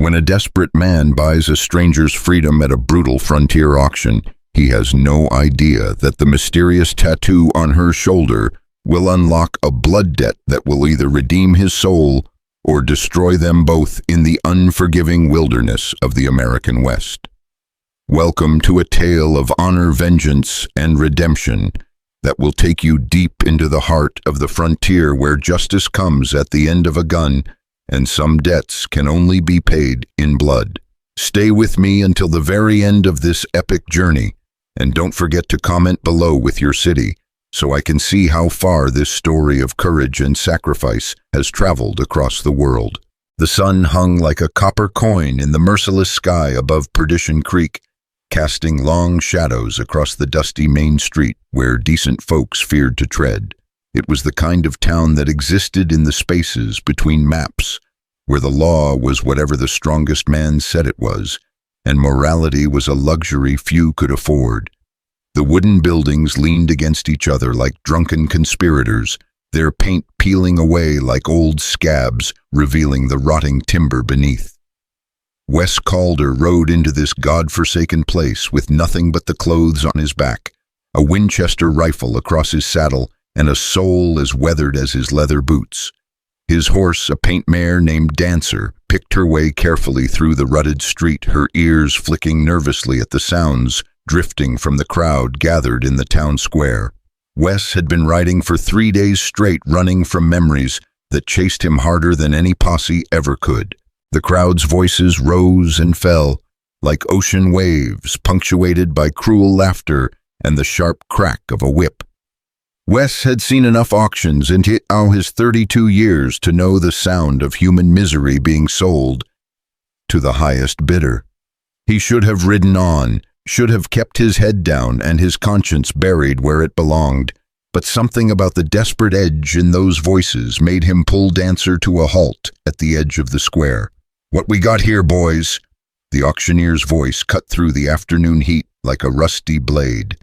When a desperate man buys a stranger's freedom at a brutal frontier auction, he has no idea that the mysterious tattoo on her shoulder will unlock a blood debt that will either redeem his soul or destroy them both in the unforgiving wilderness of the American West. Welcome to a tale of honor, vengeance, and redemption that will take you deep into the heart of the frontier, where justice comes at the end of a gun and some debts can only be paid in blood. Stay with me until the very end of this epic journey, and don't forget to comment below with your city so I can see how far this story of courage and sacrifice has traveled across the world. The sun hung like a copper coin in the merciless sky above Perdition Creek, casting long shadows across the dusty main street where decent folks feared to tread. It was the kind of town that existed in the spaces between maps, where the law was whatever the strongest man said it was, and morality was a luxury few could afford. The wooden buildings leaned against each other like drunken conspirators, their paint peeling away like old scabs, revealing the rotting timber beneath. Wes Calder rode into this god-forsaken place with nothing but the clothes on his back, a Winchester rifle across his saddle, and a soul as weathered as his leather boots. His horse, a paint mare named Dancer, picked her way carefully through the rutted street, her ears flicking nervously at the sounds drifting from the crowd gathered in the town square. Wes had been riding for 3 days straight, running from memories that chased him harder than any posse ever could. The crowd's voices rose and fell like ocean waves, punctuated by cruel laughter and the sharp crack of a whip. Wes had seen enough auctions in his 32 years to know the sound of human misery being sold to the highest bidder. He should have ridden on, should have kept his head down and his conscience buried where it belonged, but something about the desperate edge in those voices made him pull Dancer to a halt at the edge of the square. "What we got here, boys?" The auctioneer's voice cut through the afternoon heat like a rusty blade.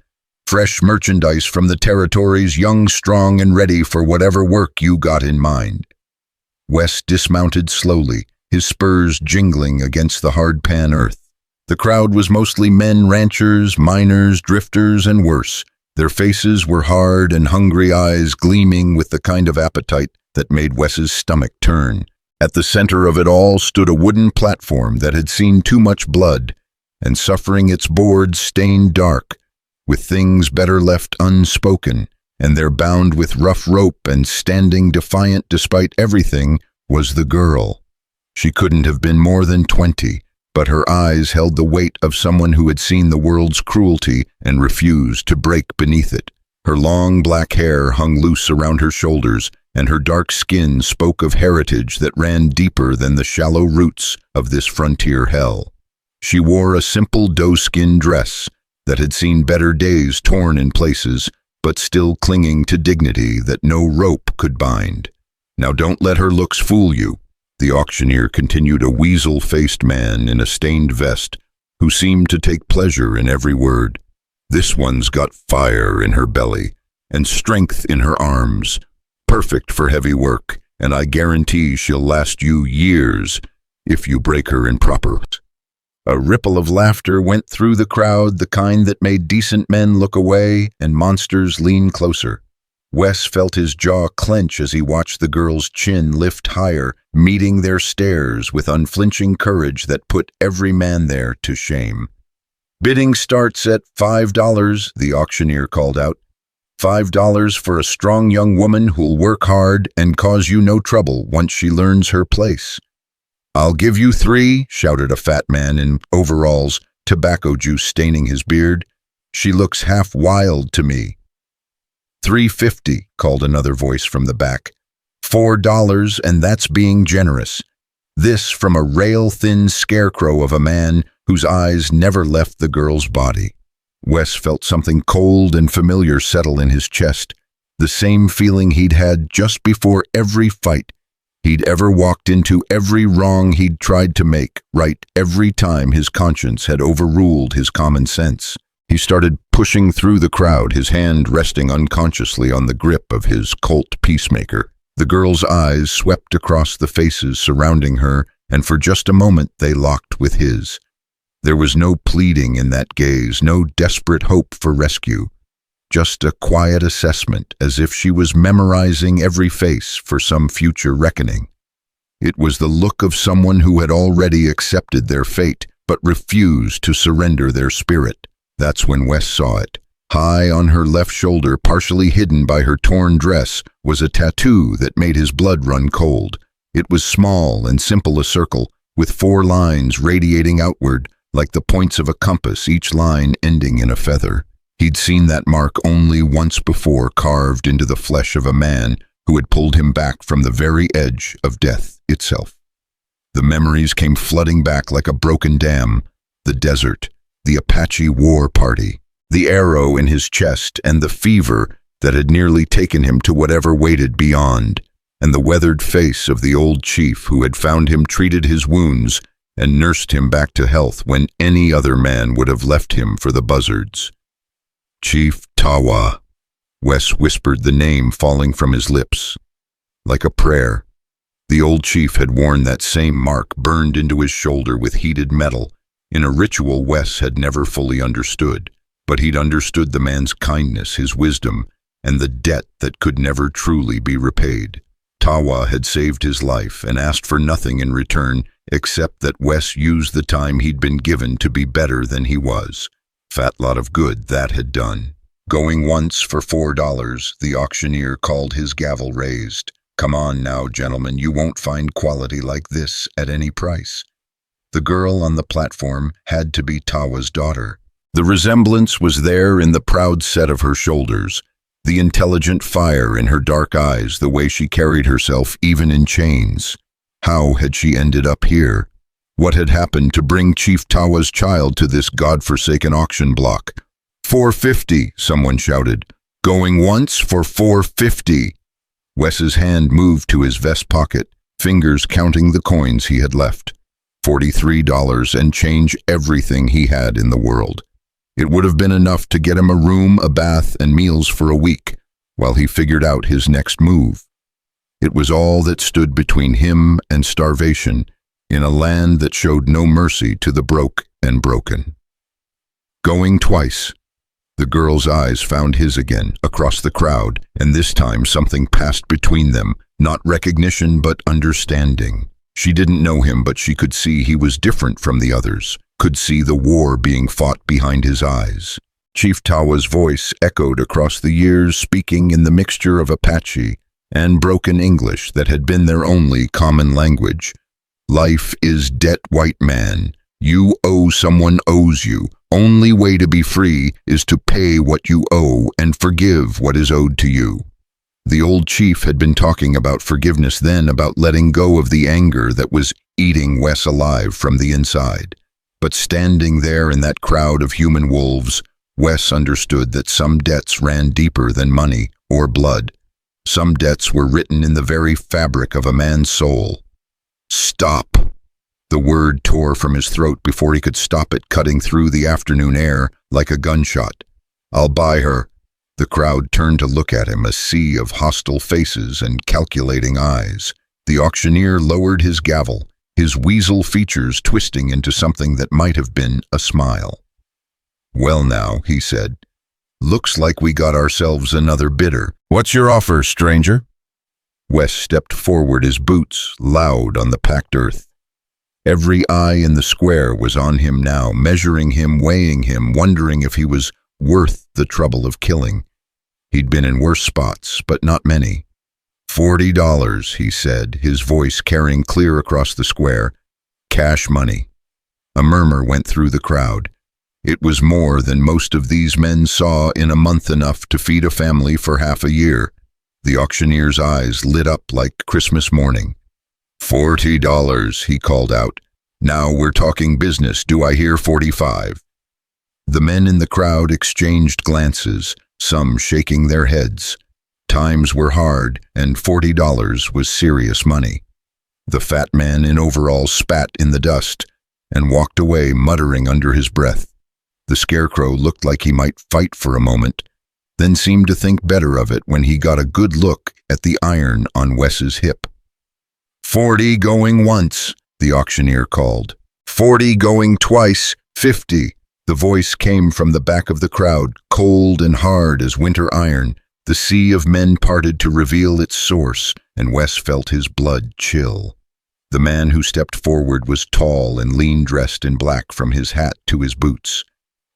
"Fresh merchandise from the territories, young, strong, and ready for whatever work you got in mind." Wes dismounted slowly, his spurs jingling against the hard-pan earth. The crowd was mostly men, ranchers, miners, drifters, and worse. Their faces were hard and hungry eyes gleaming with the kind of appetite that made Wes's stomach turn. At the center of it all stood a wooden platform that had seen too much blood, and suffering its boards stained dark, with things better left unspoken, and there, bound with rough rope and standing defiant despite everything, was the girl. She couldn't have been more than 20, but her eyes held the weight of someone who had seen the world's cruelty and refused to break beneath it. Her long black hair hung loose around her shoulders, and her dark skin spoke of heritage that ran deeper than the shallow roots of this frontier hell. She wore a simple doe-skin dress that had seen better days, torn in places, but still clinging to dignity that no rope could bind. "Now don't let her looks fool you," the auctioneer continued, a weasel-faced man in a stained vest who seemed to take pleasure in every word. "This one's got fire in her belly and strength in her arms, perfect for heavy work, and I guarantee she'll last you years if you break her in proper." A ripple of laughter went through the crowd, the kind that made decent men look away and monsters lean closer. Wes felt his jaw clench as he watched the girl's chin lift higher, meeting their stares with unflinching courage that put every man there to shame. "Bidding starts at $5, the auctioneer called out. $5 for a strong young woman who'll work hard and cause you no trouble once she learns her place." "I'll give you 3, shouted a fat man in overalls, tobacco juice staining his beard. "She looks half wild to me." $3.50, called another voice from the back. $4, and that's being generous. This from a rail-thin scarecrow of a man whose eyes never left the girl's body. Wes felt something cold and familiar settle in his chest, the same feeling he'd had just before every fight he'd ever walked into, every wrong he'd tried to make right, every time his conscience had overruled his common sense. He started pushing through the crowd, his hand resting unconsciously on the grip of his Colt Peacemaker. The girl's eyes swept across the faces surrounding her and for just a moment they locked with his. There was no pleading in that gaze, no desperate hope for rescue, just a quiet assessment, as if she was memorizing every face for some future reckoning. It was the look of someone who had already accepted their fate, but refused to surrender their spirit. That's when Wes saw it. High on her left shoulder, partially hidden by her torn dress, was a tattoo that made his blood run cold. It was small and simple, a circle, with 4 lines radiating outward, like the points of a compass, each line ending in a feather. He'd seen that mark only once before, carved into the flesh of a man who had pulled him back from the very edge of death itself. The memories came flooding back like a broken dam. The desert, the Apache war party, the arrow in his chest, and the fever that had nearly taken him to whatever waited beyond, and the weathered face of the old chief who had found him, treated his wounds, and nursed him back to health when any other man would have left him for the buzzards. Chief Tawa. Wes whispered the name falling from his lips. Like a prayer. The old chief had worn that same mark burned into his shoulder with heated metal, in a ritual Wes had never fully understood, but he'd understood the man's kindness, his wisdom, and the debt that could never truly be repaid. Tawa had saved his life and asked for nothing in return except that Wes use the time he'd been given to be better than he was. Fat lot of good that had done. Going once for $4, the auctioneer called, his gavel raised. Come on now, gentlemen, you won't find quality like this at any price. The girl on the platform had to be Tawa's daughter. The resemblance was there in the proud set of her shoulders, the intelligent fire in her dark eyes, the way she carried herself even in chains. How had she ended up here? What had happened to bring Chief Tawa's child to this godforsaken auction block? $4.50, someone shouted. Going once for $4.50. Wes's hand moved to his vest pocket, fingers counting the coins he had left. $43 and change, everything he had in the world. It would have been enough to get him a room, a bath, and meals for a week, while he figured out his next move. It was all that stood between him and starvation, in a land that showed no mercy to the broke and broken. Going twice. The girl's eyes found his again, across the crowd, and this time something passed between them, not recognition but understanding. She didn't know him, but she could see he was different from the others, could see the war being fought behind his eyes. Chief Tawa's voice echoed across the years, speaking in the mixture of Apache and broken English that had been their only common language. Life is debt, white man. You owe, someone owes you. Only way to be free is to pay what you owe and forgive what is owed to you. The old chief had been talking about forgiveness then, about letting go of the anger that was eating Wes alive from the inside. But standing there in that crowd of human wolves, Wes understood that some debts ran deeper than money or blood. Some debts were written in the very fabric of a man's soul. Stop! The word tore from his throat before he could stop it, cutting through the afternoon air like a gunshot. I'll buy her. The crowd turned to look at him, a sea of hostile faces and calculating eyes. The auctioneer lowered his gavel, his weasel features twisting into something that might have been a smile. Well now, he said, looks like we got ourselves another bidder. What's your offer, stranger? Wes stepped forward, his boots loud on the packed earth. Every eye in the square was on him now, measuring him, weighing him, wondering if he was worth the trouble of killing. He'd been in worse spots, but not many. $40, he said, his voice carrying clear across the square. Cash money. A murmur went through the crowd. It was more than most of these men saw in a month, enough to feed a family for half a year. The auctioneer's eyes lit up like Christmas morning. $40, he called out. Now we're talking business. Do I hear 45? The men in the crowd exchanged glances, some shaking their heads. Times were hard, and $40 was serious money. The fat man in overalls spat in the dust and walked away, muttering under his breath. The scarecrow looked like he might fight for a moment, then seemed to think better of it when he got a good look at the iron on Wes's hip. 40 going once, the auctioneer called. 40 going twice, 50. The voice came from the back of the crowd, cold and hard as winter iron. The sea of men parted to reveal its source, and Wes felt his blood chill. The man who stepped forward was tall and lean, dressed in black from his hat to his boots.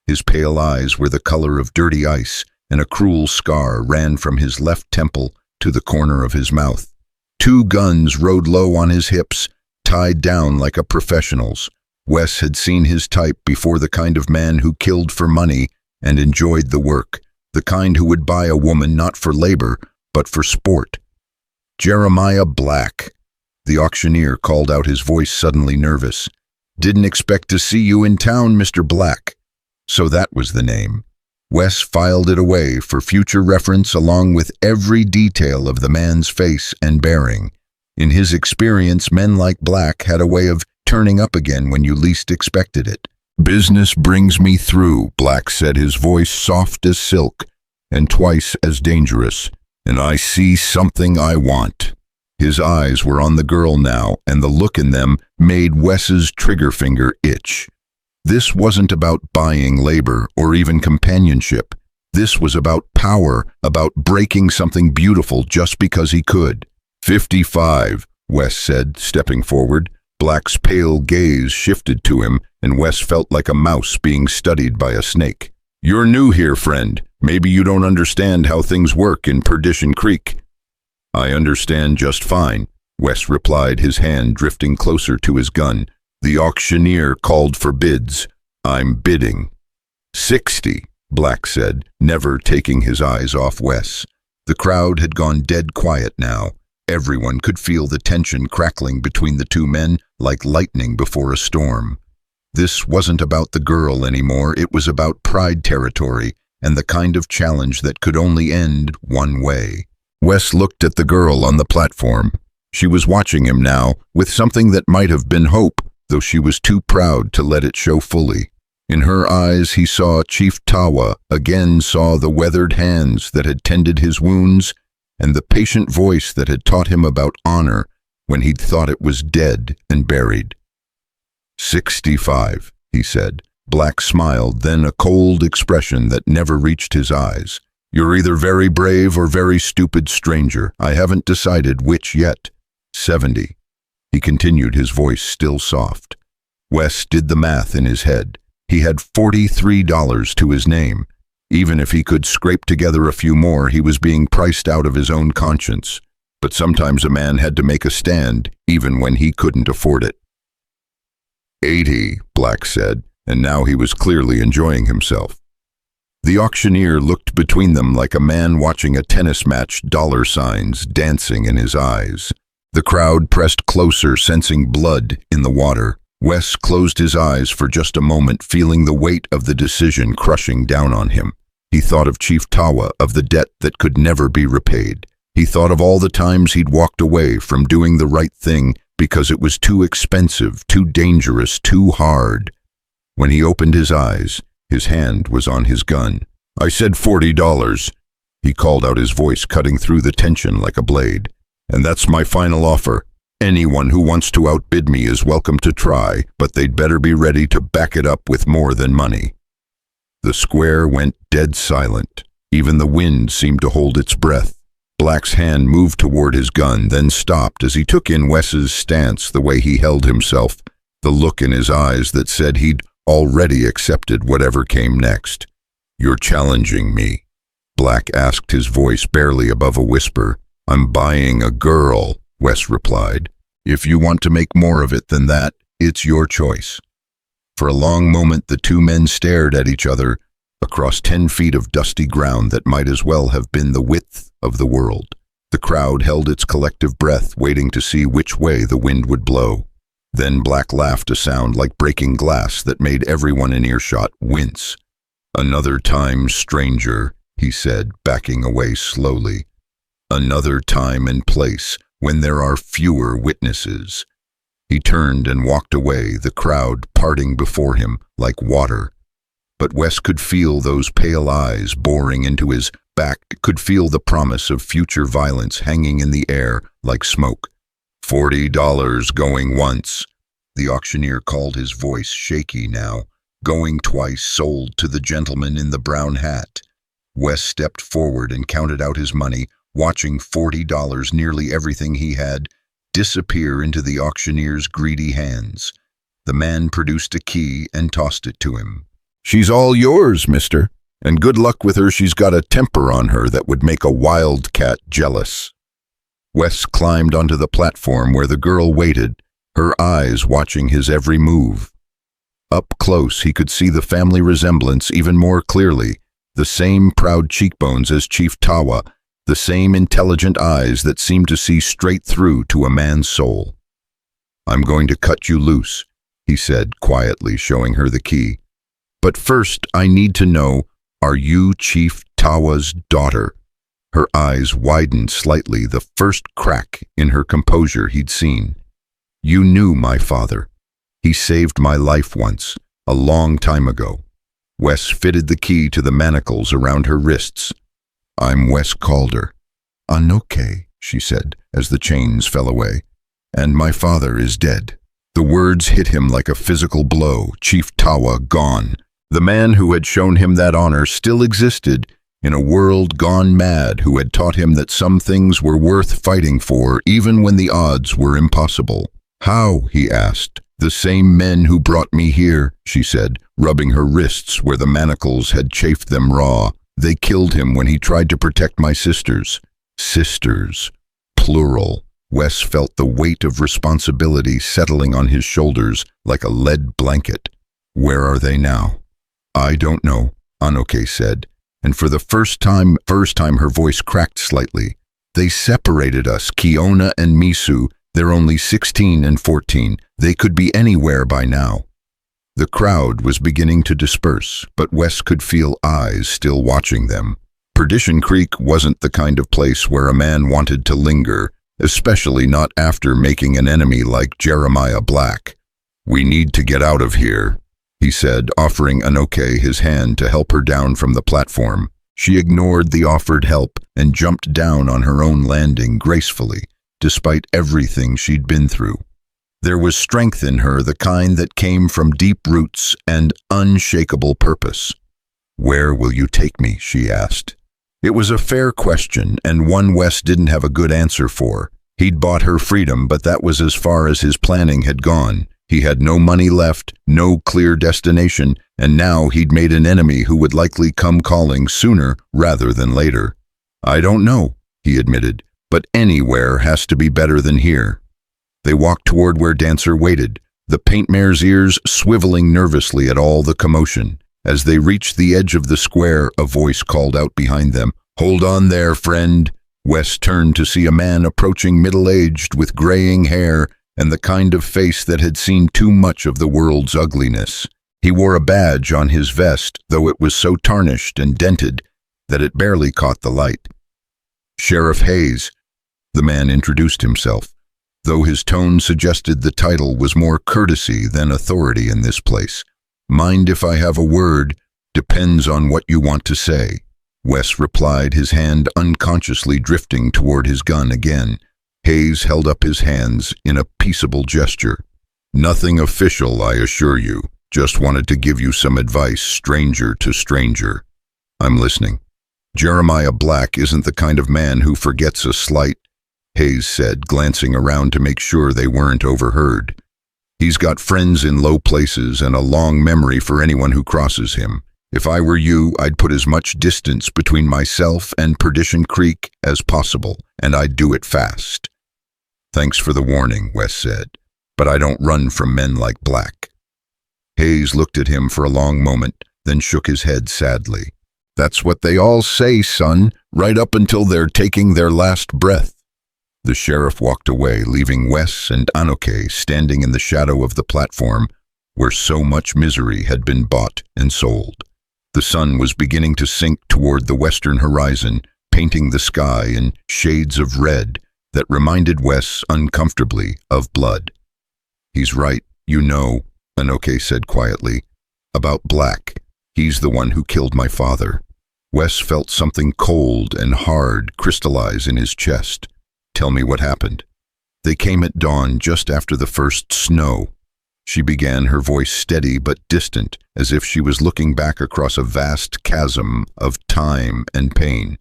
His pale eyes were the color of dirty ice, and a cruel scar ran from his left temple to the corner of his mouth. 2 guns rode low on his hips, tied down like a professional's. Wes had seen his type before, the kind of man who killed for money and enjoyed the work, the kind who would buy a woman not for labor, but for sport. Jeremiah Black. The auctioneer called out, his voice suddenly nervous. Didn't expect to see you in town, Mr. Black. So that was the name. Wes filed it away for future reference, along with every detail of the man's face and bearing. In his experience, men like Black had a way of turning up again when you least expected it. Business brings me through, Black said, his voice soft as silk and twice as dangerous. And I see something I want. His eyes were on the girl now, and the look in them made Wes's trigger finger itch. This wasn't about buying labor or even companionship. This was about power, about breaking something beautiful just because he could. 55, Wes said, stepping forward. Black's pale gaze shifted to him, and Wes felt like a mouse being studied by a snake. You're new here, friend. Maybe you don't understand how things work in Perdition Creek. I understand just fine, Wes replied, his hand drifting closer to his gun. The auctioneer called for bids. I'm bidding. 60, Black said, never taking his eyes off Wes. The crowd had gone dead quiet now. Everyone could feel the tension crackling between the 2 men like lightning before a storm. This wasn't about the girl anymore, it was about pride territory and the kind of challenge that could only end one way. Wes looked at the girl on the platform. She was watching him now with something that might have been hope, though she was too proud to let it show fully. In her eyes he saw Chief Tawa, again saw the weathered hands that had tended his wounds, and the patient voice that had taught him about honor when he'd thought it was dead and buried. 65, he said. Black smiled, then a cold expression that never reached his eyes. You're either very brave or very stupid, stranger. I haven't decided which yet. 70. He continued, his voice still soft. Wes did the math in his head. He had $43 to his name. Even if he could scrape together a few more, he was being priced out of his own conscience. But sometimes a man had to make a stand, even when he couldn't afford it. 80, Black said, and now he was clearly enjoying himself. The auctioneer looked between them like a man watching a tennis match, dollar signs dancing in his eyes. The crowd pressed closer, sensing blood in the water. Wes closed his eyes for just a moment, feeling the weight of the decision crushing down on him. He thought of Chief Tawa, of the debt that could never be repaid. He thought of all the times he'd walked away from doing the right thing because it was too expensive, too dangerous, too hard. When he opened his eyes, his hand was on his gun. I said $40, he called out, his voice cutting through the tension like a blade. And that's my final offer. Anyone who wants to outbid me is welcome to try, but they'd better be ready to back it up with more than money. The square went dead silent. Even the wind seemed to hold its breath. Black's hand moved toward his gun, then stopped as he took in Wes's stance, the way he held himself, the look in his eyes that said he'd already accepted whatever came next. You're challenging me, Black asked, his voice barely above a whisper. I'm buying a girl, Wes replied. If you want to make more of it than that, it's your choice. For a long moment the 2 men stared at each other across 10 feet of dusty ground that might as well have been the width of the world. The crowd held its collective breath, waiting to see which way the wind would blow. Then Black laughed, a sound like breaking glass that made everyone in earshot wince. Another time, stranger, he said, backing away slowly. Another time and place when there are fewer witnesses. He turned and walked away, the crowd parting before him like water. But Wes could feel those pale eyes boring into his back, could feel the promise of future violence hanging in the air like smoke. $40 going once, The auctioneer called, his voice shaky now. Going twice, sold to the gentleman in the brown hat. Wes stepped forward and counted out his money, watching $40, nearly everything he had, disappear into the auctioneer's greedy hands. The man produced a key and tossed it to him. "She's all yours, mister, and good luck with her. She's got a temper on her that would make a wildcat jealous." Wes climbed onto the platform where the girl waited, her eyes watching his every move. Up close, he could see the family resemblance even more clearly, the same proud cheekbones as Chief Tawa, the same intelligent eyes that seemed to see straight through to a man's soul. "I'm going to cut you loose," he said quietly, showing her the key. "But first, I need to know, are you Chief Tawa's daughter?" Her eyes widened slightly, the first crack in her composure he'd seen. "You knew my father. He saved my life once, a long time ago." Wes fitted the key to the manacles around her wrists. "I'm Wes Calder." "Anokei," she said, as the chains fell away. "And my father is dead." The words hit him like a physical blow. Chief Tawa gone. The man who had shown him that honor still existed, in a world gone mad, who had taught him that some things were worth fighting for, even when the odds were impossible. "How?" he asked. "The same men who brought me here," she said, rubbing her wrists where the manacles had chafed them raw. "They killed him when he tried to protect my sisters." Sisters. Plural. Wes felt the weight of responsibility settling on his shoulders like a lead blanket. "Where are they now?" "I don't know," Anokei said, and for the first time her voice cracked slightly. "They separated us, Kiona and Misu. They're only 16 and 14. They could be anywhere by now." The crowd was beginning to disperse, but Wes could feel eyes still watching them. Perdition Creek wasn't the kind of place where a man wanted to linger, especially not after making an enemy like Jeremiah Black. "We need to get out of here," he said, offering Anokei his hand to help her down from the platform. She ignored the offered help and jumped down on her own landing gracefully, despite everything she'd been through. There was strength in her, the kind that came from deep roots and unshakable purpose. "Where will you take me?" she asked. It was a fair question, and one Wes didn't have a good answer for. He'd bought her freedom, but that was as far as his planning had gone. He had no money left, no clear destination, and now he'd made an enemy who would likely come calling sooner rather than later. "I don't know," he admitted, "but anywhere has to be better than here." They walked toward where Dancer waited, the paint mare's ears swiveling nervously at all the commotion. As they reached the edge of the square, a voice called out behind them, "Hold on there, friend." Wes turned to see a man approaching middle-aged with graying hair and the kind of face that had seen too much of the world's ugliness. He wore a badge on his vest, though it was so tarnished and dented that it barely caught the light. "Sheriff Hayes," the man introduced himself, though his tone suggested the title was more courtesy than authority in this place. "Mind if I have a word? Depends on what you want to say." Wes replied, his hand unconsciously drifting toward his gun again. Hayes held up his hands in a peaceable gesture. "Nothing official, I assure you. Just wanted to give you some advice, stranger to stranger." "I'm listening." "Jeremiah Black isn't the kind of man who forgets a slight," Hayes said, glancing around to make sure they weren't overheard. "He's got friends in low places and a long memory for anyone who crosses him. If I were you, I'd put as much distance between myself and Perdition Creek as possible, and I'd do it fast." "Thanks for the warning," Wes said, "but I don't run from men like Black." Hayes looked at him for a long moment, then shook his head sadly. "That's what they all say, son, right up until they're taking their last breath." The sheriff walked away, leaving Wes and Anokei standing in the shadow of the platform where so much misery had been bought and sold. The sun was beginning to sink toward the western horizon, painting the sky in shades of red that reminded Wes uncomfortably of blood. "He's right, you know," Anokei said quietly, "about Black. He's the one who killed my father." Wes felt something cold and hard crystallize in his chest. "Tell me what happened." "They came at dawn just after the first snow. she began, her voice steady but distant, as if she was looking back across a vast chasm of time and pain.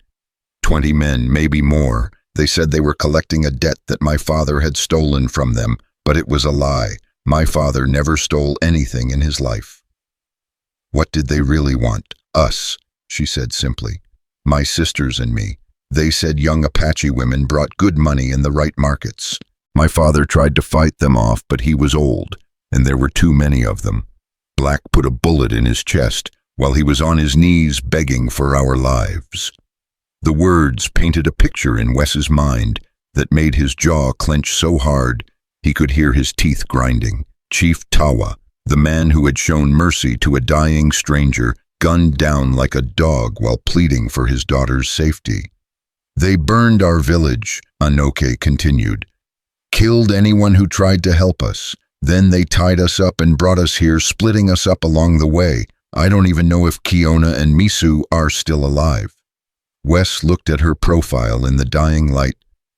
20 men, maybe more. They said they were collecting a debt that my father had stolen from them, but it was a lie. My father never stole anything in his life. What did they really want? Us, she said simply. My sisters and me. They said young Apache women brought good money in the right markets. My father tried to fight them off, but he was old, and there were too many of them. Black put a bullet in his chest while he was on his knees begging for our lives. The words painted a picture in Wes's mind that made his jaw clench so hard he could hear his teeth grinding. Chief Tawa, the man who had shown mercy to a dying stranger, gunned down like a dog while pleading for his daughter's safety. They burned our village, Anokei continued. Killed anyone who tried to help us. Then they tied us up and brought us here, splitting us up along the way. I don't even know if Kiona and Misu are still alive. Wes looked at her profile in the dying light,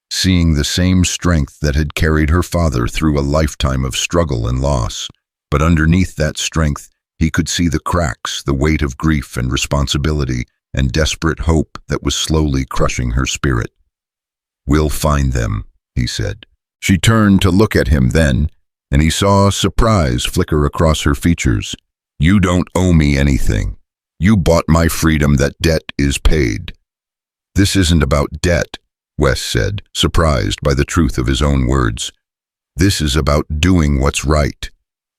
seeing the same strength that had carried her father through a lifetime of struggle and loss. But underneath that strength, he could see the cracks, the weight of grief and responsibility, and desperate hope that was slowly crushing her spirit. We'll find them, he said. She turned to look at him then, and he saw surprise flicker across her features. You don't owe me anything. You bought my freedom. That debt is paid. This isn't about debt, Wes said, surprised by the truth of his own words. This is about doing what's right.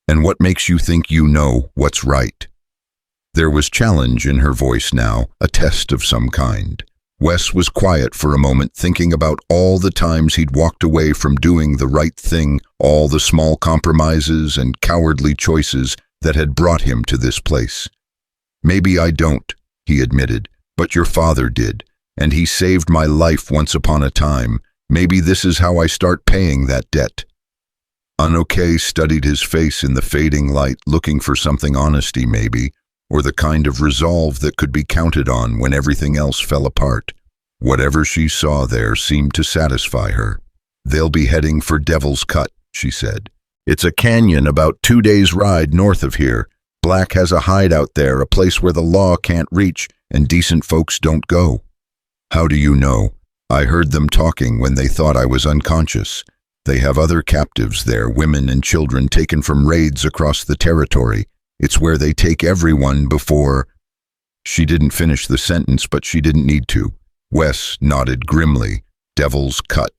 And what makes you think you know what's right? There was challenge in her voice now, a test of some kind. Wes was quiet for a moment, thinking about all the times he'd walked away from doing the right thing, all the small compromises and cowardly choices that had brought him to this place. Maybe I don't, he admitted, but your father did, and he saved my life once upon a time. Maybe this is how I start paying that debt. Anokei studied his face in the fading light, looking for something honesty maybe, or the kind of resolve that could be counted on when everything else fell apart. Whatever she saw there seemed to satisfy her. They'll be heading for Devil's Cut, she said. It's a canyon about 2 days' ride north of here. Black has a hideout there, a place where the law can't reach and decent folks don't go. How do you know? I heard them talking when they thought I was unconscious. They have other captives there, women and children taken from raids across the territory. It's where they take everyone before... She didn't finish the sentence, but she didn't need to. Wes nodded grimly. Devil's Cut.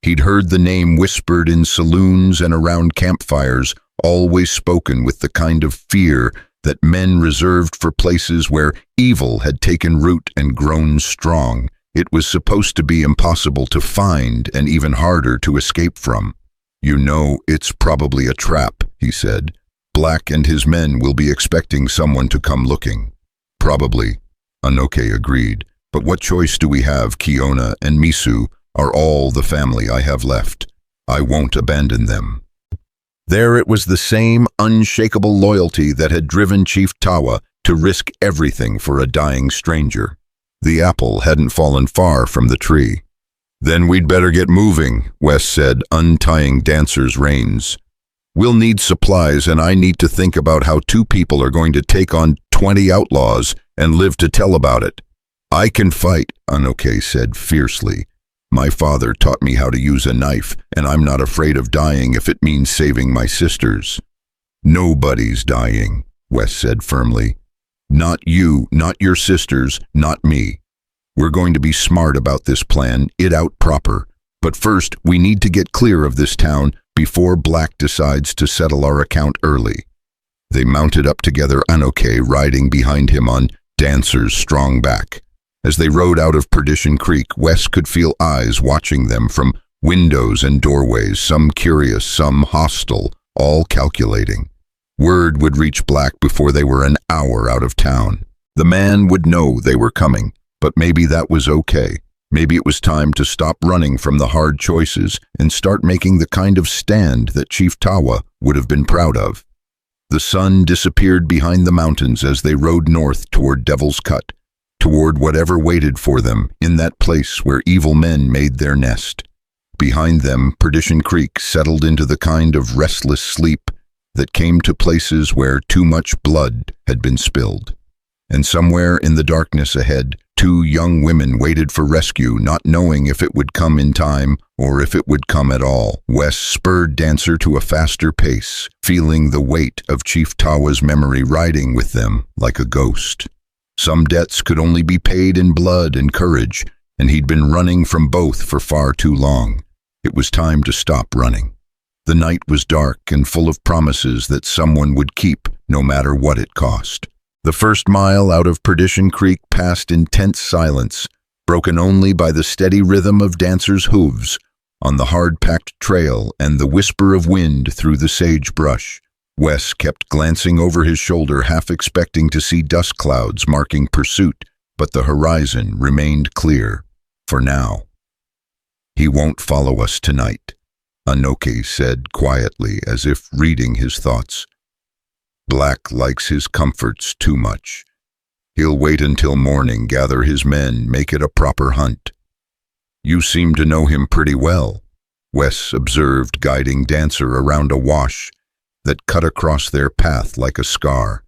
He'd heard the name whispered in saloons and around campfires, always spoken with the kind of fear that men reserved for places where evil had taken root and grown strong. It was supposed to be impossible to find and even harder to escape from. You know, it's probably a trap, he said. Black and his men will be expecting someone to come looking. Probably, Anokei agreed. But what choice do we have? Kiona and Misu are all the family I have left. I won't abandon them. There it was, the same unshakable loyalty that had driven Chief Tawa to risk everything for a dying stranger. The apple hadn't fallen far from the tree. Then we'd better get moving, Wes said, untying Dancer's reins. We'll need supplies, and I need to think about how 2 people are going to take on 20 outlaws and live to tell about it. I can fight, Anokei said fiercely. My father taught me how to use a knife, and I'm not afraid of dying if it means saving my sisters. Nobody's dying, Wes said firmly. Not you, not your sisters, not me. We're going to be smart about this plan, it out proper. But first, we need to get clear of this town before Black decides to settle our account early. They mounted up together, Anokei riding behind him on Dancer's strong back. As they rode out of Perdition Creek, Wes could feel eyes watching them from windows and doorways, some curious, some hostile, all calculating. Word would reach Black before they were an hour out of town. The man would know they were coming, but maybe that was okay. Maybe it was time to stop running from the hard choices and start making the kind of stand that Chief Tawa would have been proud of. The sun disappeared behind the mountains as they rode north toward Devil's Cut, toward whatever waited for them in that place where evil men made their nest. Behind them, Perdition Creek settled into the kind of restless sleep that came to places where too much blood had been spilled. And somewhere in the darkness ahead, two young women waited for rescue, not knowing if it would come in time or if it would come at all. Wes spurred Dancer to a faster pace, feeling the weight of Chief Tawa's memory riding with them like a ghost. Some debts could only be paid in blood and courage, and he'd been running from both for far too long. It was time to stop running. The night was dark and full of promises that someone would keep, no matter what it cost. The first mile out of Perdition Creek passed in tense silence, broken only by the steady rhythm of Dancer's hooves on the hard-packed trail and the whisper of wind through the sagebrush. Wes kept glancing over his shoulder, half expecting to see dust clouds marking pursuit, but the horizon remained clear, for now. "He won't follow us tonight," Anokei said quietly, as if reading his thoughts. "Black likes his comforts too much. He'll wait until morning, gather his men, make it a proper hunt." "You seem to know him pretty well," Wes observed, guiding Dancer around a wash that cut across their path like a scar.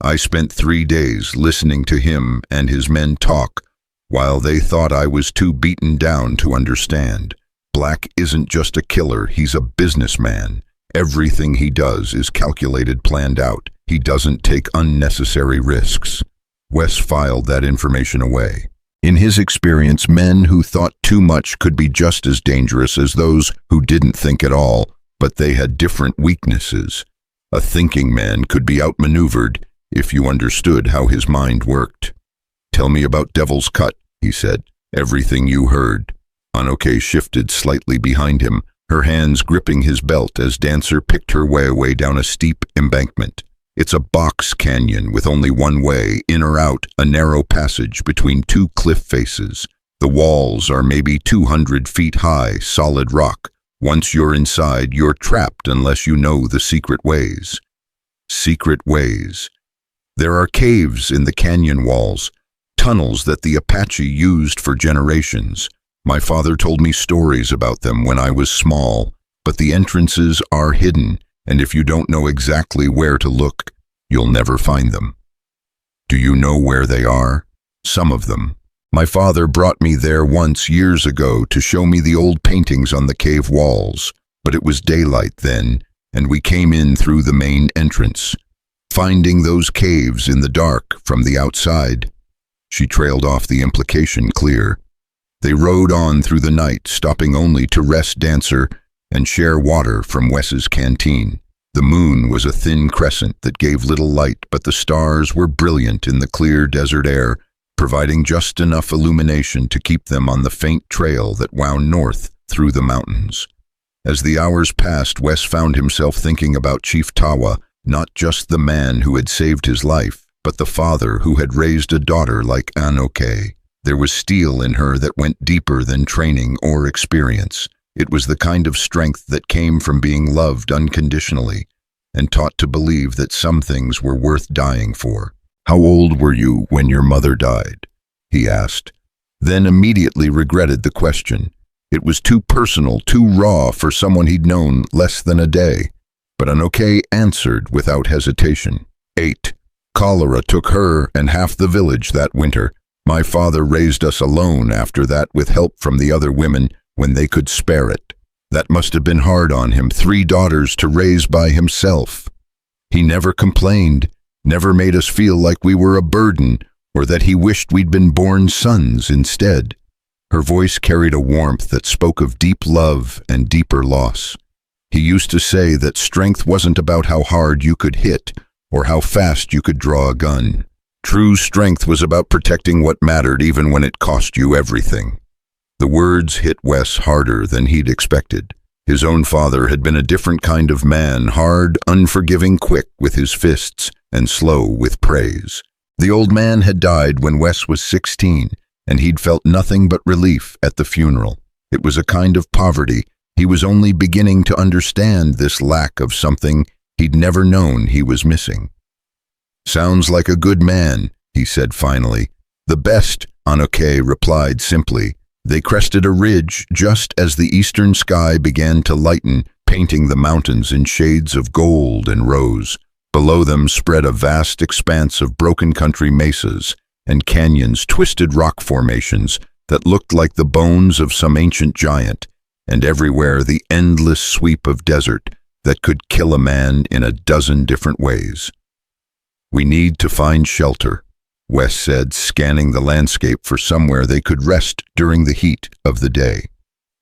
"I spent 3 days listening to him and his men talk while they thought I was too beaten down to understand. Black isn't just a killer, he's a businessman. Everything he does is calculated, planned out. He doesn't take unnecessary risks." Wes filed that information away. In his experience, men who thought too much could be just as dangerous as those who didn't think at all, but they had different weaknesses. A thinking man could be outmaneuvered if you understood how his mind worked. "Tell me about Devil's Cut," he said. "Everything you heard." Anokei shifted slightly behind him, her hands gripping his belt as Dancer picked her way down a steep embankment. It's a box canyon with only one way, in or out, a narrow passage between two cliff faces. The walls are maybe 200 feet high, solid rock. Once you're inside, you're trapped unless you know the secret ways. Secret ways. There are caves in the canyon walls, tunnels that the Apache used for generations. My father told me stories about them when I was small, but the entrances are hidden, and if you don't know exactly where to look, you'll never find them. Do you know where they are? Some of them. My father brought me there once years ago to show me the old paintings on the cave walls, but it was daylight then, and we came in through the main entrance. Finding those caves in the dark from the outside. She trailed off, the implication clear. They rode on through the night, stopping only to rest Dancer and share water from Wes's canteen. The moon was a thin crescent that gave little light, but the stars were brilliant in the clear desert air, providing just enough illumination to keep them on the faint trail that wound north through the mountains. As the hours passed, Wes found himself thinking about Chief Tawa, not just the man who had saved his life, but the father who had raised a daughter like Anokei. There was steel in her that went deeper than training or experience. It was the kind of strength that came from being loved unconditionally and taught to believe that some things were worth dying for. "How old were you when your mother died?" he asked, then immediately regretted the question. It was too personal, too raw for someone he'd known less than a day. But Anokei answered without hesitation. 8. Cholera took her and half the village that winter. My father raised us alone after that with help from the other women when they could spare it. That must have been hard on him, 3 daughters to raise by himself. He never complained, never made us feel like we were a burden or that he wished we'd been born sons instead. Her voice carried a warmth that spoke of deep love and deeper loss. He used to say that strength wasn't about how hard you could hit or how fast you could draw a gun. True strength was about protecting what mattered even when it cost you everything. The words hit Wes harder than he'd expected. His own father had been a different kind of man, hard, unforgiving, quick with his fists, and slow with praise. The old man had died when Wes was 16, and he'd felt nothing but relief at the funeral. It was a kind of poverty. He was only beginning to understand this lack of something he'd never known he was missing. "Sounds like a good man," he said finally. "The best," Anokei replied simply. They crested a ridge just as the eastern sky began to lighten, painting the mountains in shades of gold and rose. Below them spread a vast expanse of broken country mesas and canyons, twisted rock formations that looked like the bones of some ancient giant, and everywhere the endless sweep of desert that could kill a man in a dozen different ways. "We need to find shelter," Wes said, scanning the landscape for somewhere they could rest during the heat of the day.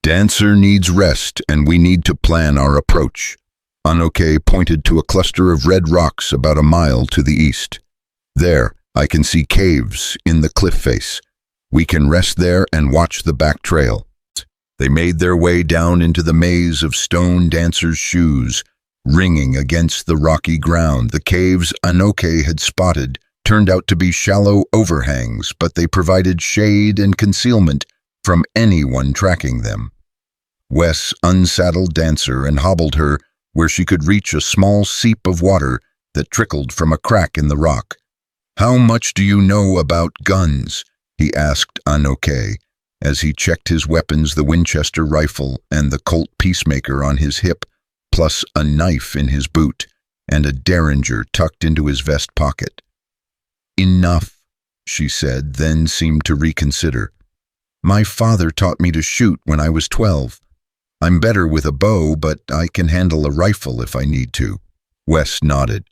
"Dancer needs rest, and we need to plan our approach." Anokei pointed to a cluster of red rocks about a mile to the east. "There, I can see caves in the cliff face. We can rest there and watch the back trail." They made their way down into the maze of stone. Dancer's shoes ringing against the rocky ground. The caves Anokei had spotted turned out to be shallow overhangs, but they provided shade and concealment from anyone tracking them. Wes unsaddled Dancer and hobbled her where she could reach a small seep of water that trickled from a crack in the rock. "How much do you know about guns?" he asked Anokei, as he checked his weapons, the Winchester rifle and the Colt Peacemaker on his hip, plus a knife in his boot and a derringer tucked into his vest pocket. "Enough," she said, then seemed to reconsider. "My father taught me to shoot when I was 12. I'm better with a bow, but I can handle a rifle if I need to." Wes nodded.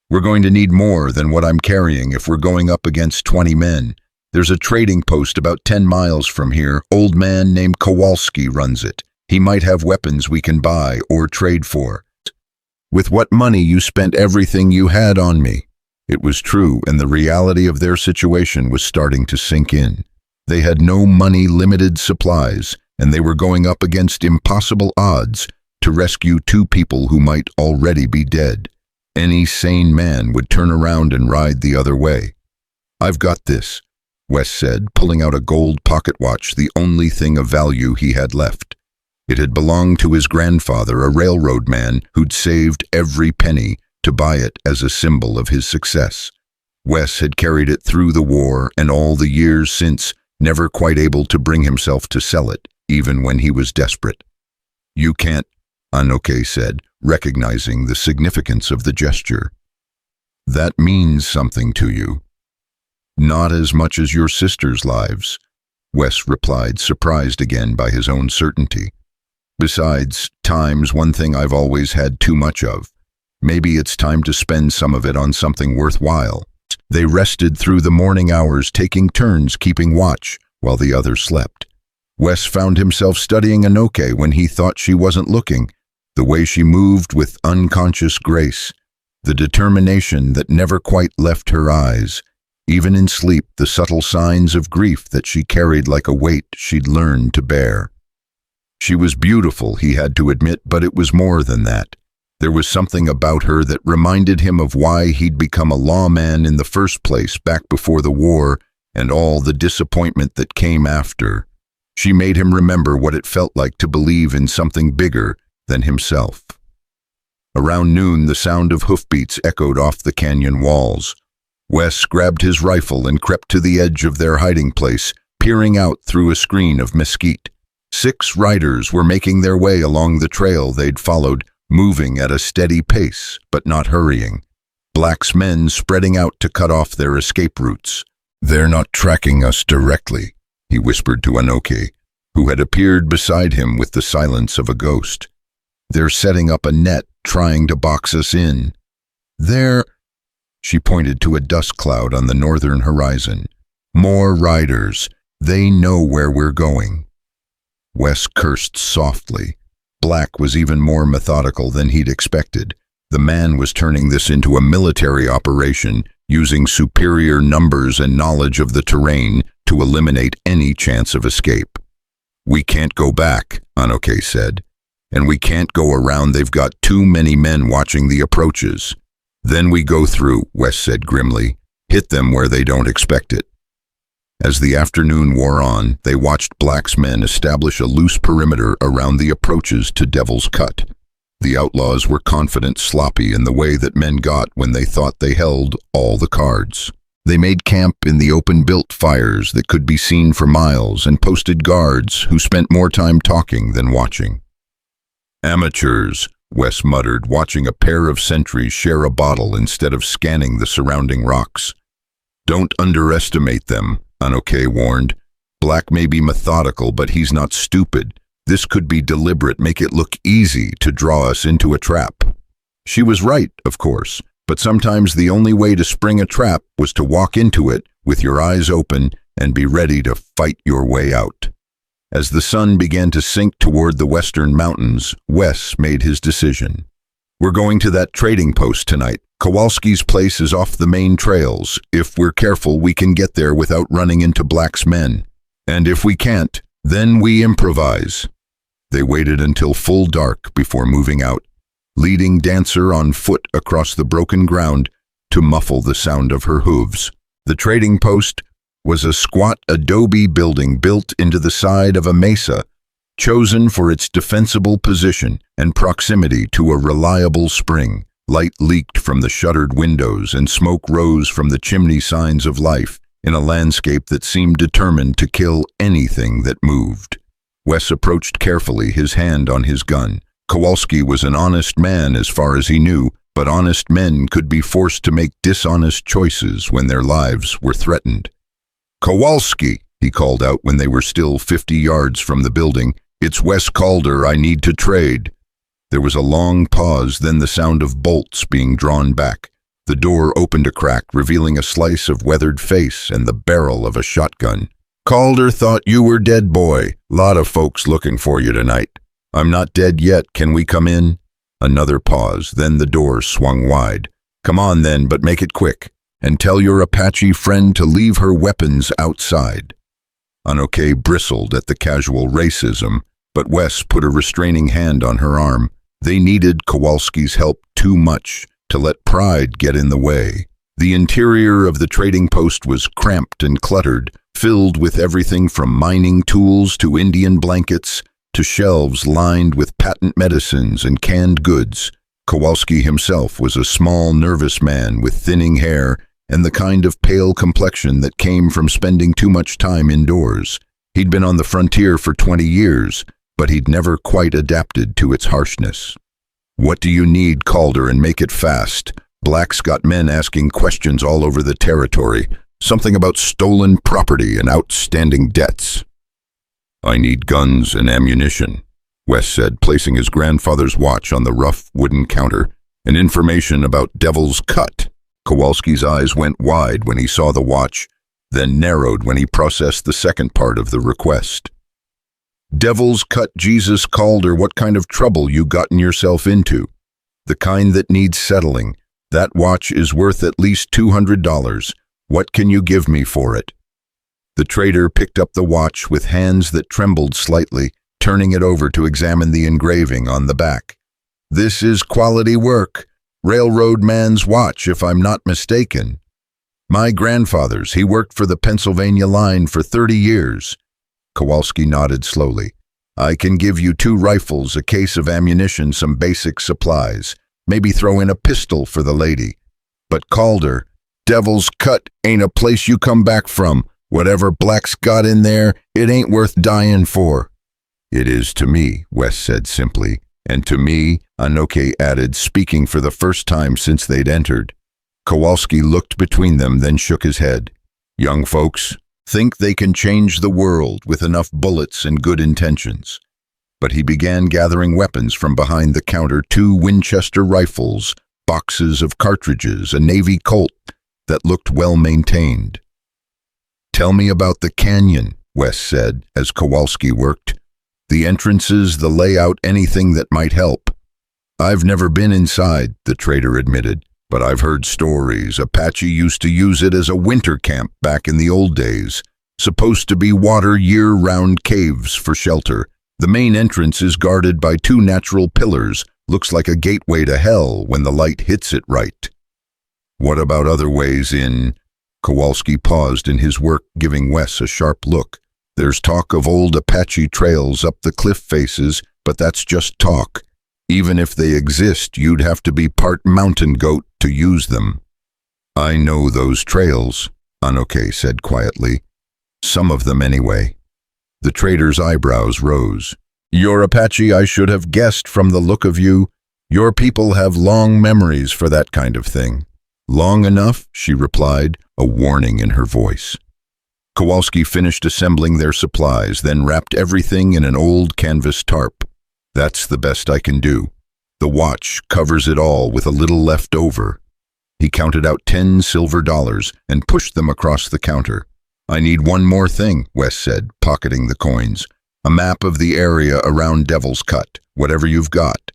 "We're going to need more than what I'm carrying if we're going up against 20 men. There's a trading post about 10 miles from here. Old man named Kowalski runs it. He might have weapons we can buy or trade for." "With what money you spent everything you had on me." It was true, and the reality of their situation was starting to sink in. They had no money, limited supplies, and they were going up against impossible odds to rescue two people who might already be dead. Any sane man would turn around and ride the other way. "I've got this," Wes said, pulling out a gold pocket watch, the only thing of value he had left. It had belonged to his grandfather, a railroad man who'd saved every penny to buy it as a symbol of his success. Wes had carried it through the war and all the years since, never quite able to bring himself to sell it, even when he was desperate. "You can't," Anokei said, recognizing the significance of the gesture. "That means something to you." "Not as much as your sister's lives," Wes replied, surprised again by his own certainty. "Besides, time's one thing I've always had too much of. Maybe it's time to spend some of it on something worthwhile." They rested through the morning hours, taking turns keeping watch while the other slept. Wes found himself studying Anokei when he thought she wasn't looking, the way she moved with unconscious grace, the determination that never quite left her eyes, even in sleep, the subtle signs of grief that she carried like a weight she'd learned to bear. She was beautiful, he had to admit, but it was more than that. There was something about her that reminded him of why he'd become a lawman in the first place back before the war and all the disappointment that came after. She made him remember what it felt like to believe in something bigger than himself. Around noon, the sound of hoofbeats echoed off the canyon walls. Wes grabbed his rifle and crept to the edge of their hiding place, peering out through a screen of mesquite. 6 riders were making their way along the trail they'd followed, moving at a steady pace, but not hurrying. Black's men spreading out to cut off their escape routes. "They're not tracking us directly," he whispered to Anokei, who had appeared beside him with the silence of a ghost. "They're setting up a net, trying to box us in. They're—" She pointed to a dust cloud on the northern horizon. "More riders. They know where we're going." Wes cursed softly. Black was even more methodical than he'd expected. The man was turning this into a military operation, using superior numbers and knowledge of the terrain to eliminate any chance of escape. "We can't go back," Anokei said. "And we can't go around. They've got too many men watching the approaches." "Then we go through," Wes said grimly. "Hit them where they don't expect it." As the afternoon wore on, they watched Black's men establish a loose perimeter around the approaches to Devil's Cut. The outlaws were confident, sloppy in the way that men got when they thought they held all the cards. They made camp in the open-built fires that could be seen for miles and posted guards who spent more time talking than watching. Amateurs, Wes muttered, watching a pair of sentries share a bottle instead of scanning the surrounding rocks. Don't underestimate them, Anokei warned. Black may be methodical, but he's not stupid. This could be deliberate, make it look easy to draw us into a trap. She was right, of course, but sometimes the only way to spring a trap was to walk into it with your eyes open and be ready to fight your way out. As the sun began to sink toward the western mountains, Wes made his decision. We're going to that trading post tonight. Kowalski's place is off the main trails. If we're careful, we can get there without running into Black's men. And if we can't, then we improvise. They waited until full dark before moving out, leading Dancer on foot across the broken ground to muffle the sound of her hooves. The trading post was a squat adobe building built into the side of a mesa, chosen for its defensible position and proximity to a reliable spring. Light leaked from the shuttered windows and smoke rose from the chimney signs of life in a landscape that seemed determined to kill anything that moved. Wes approached carefully, his hand on his gun. Kowalski was an honest man as far as he knew, but honest men could be forced to make dishonest choices when their lives were threatened. "Kowalski," he called out when they were still 50 yards from the building. "It's Wes Calder, I need to trade." There was a long pause, then the sound of bolts being drawn back. The door opened a crack, revealing a slice of weathered face and the barrel of a shotgun. "Calder thought you were dead, boy. Lot of folks looking for you tonight." "I'm not dead yet. Can we come in?" Another pause, then the door swung wide. "Come on then, but make it quick. And tell your Apache friend to leave her weapons outside." Anokei bristled at the casual racism, but Wes put a restraining hand on her arm. They needed Kowalski's help too much to let pride get in the way. The interior of the trading post was cramped and cluttered, filled with everything from mining tools to Indian blankets to shelves lined with patent medicines and canned goods. Kowalski himself was a small, nervous man with thinning hair and the kind of pale complexion that came from spending too much time indoors. He'd been on the frontier for 20 years, but he'd never quite adapted to its harshness. "What do you need, Calder, and make it fast? Black's got men asking questions all over the territory. Something about stolen property and outstanding debts." "I need guns and ammunition," Wes said, placing his grandfather's watch on the rough wooden counter, "and information about Devil's Cut." Kowalski's eyes went wide when he saw the watch, then narrowed when he processed the second part of the request. "Devil's Cut, Jesus Calder, what kind of trouble you gotten yourself into?" "The kind that needs settling. That watch is worth at least $200. What can you give me for it?" The trader picked up the watch with hands that trembled slightly, turning it over to examine the engraving on the back. "This is quality work. Railroad man's watch, if I'm not mistaken. My grandfather's. He worked for the Pennsylvania line for 30 years. Kowalski nodded slowly. "I can give you 2 rifles, a case of ammunition, some basic supplies. Maybe throw in a pistol for the lady. But Calder, Devil's Cut ain't a place you come back from. Whatever Black's got in there, it ain't worth dying for." "It is to me," Wes said simply. "And to me," Anokei added, speaking for the first time since they'd entered. Kowalski looked between them, then shook his head. "Young folks think they can change the world with enough bullets and good intentions." But he began gathering weapons from behind the counter, 2 Winchester rifles, boxes of cartridges, a Navy Colt that looked well maintained. "Tell me about the canyon," Wes said as Kowalski worked. "The entrances, the layout, anything that might help." "I've never been inside," the trader admitted, "but I've heard stories. Apache used to use it as a winter camp back in the old days. Supposed to be water year-round caves for shelter. The main entrance is guarded by 2 natural pillars. Looks like a gateway to hell when the light hits it right." "What about other ways in?" Kowalski paused in his work, giving Wes a sharp look. "There's talk of old Apache trails up the cliff faces, but that's just talk. Even if they exist, you'd have to be part mountain goat to use them." "I know those trails," Anokei said quietly. "Some of them anyway." The trader's eyebrows rose. You're Apache, I should have guessed from the look of you. Your people have long memories for that kind of thing. Long enough, she replied, a warning in her voice. Kowalski finished assembling their supplies, then wrapped everything in an old canvas tarp. That's the best I can do. The watch covers it all with a little left over. He counted out 10 silver dollars and pushed them across the counter. I need one more thing, Wes said, pocketing the coins. A map of the area around Devil's Cut, whatever you've got.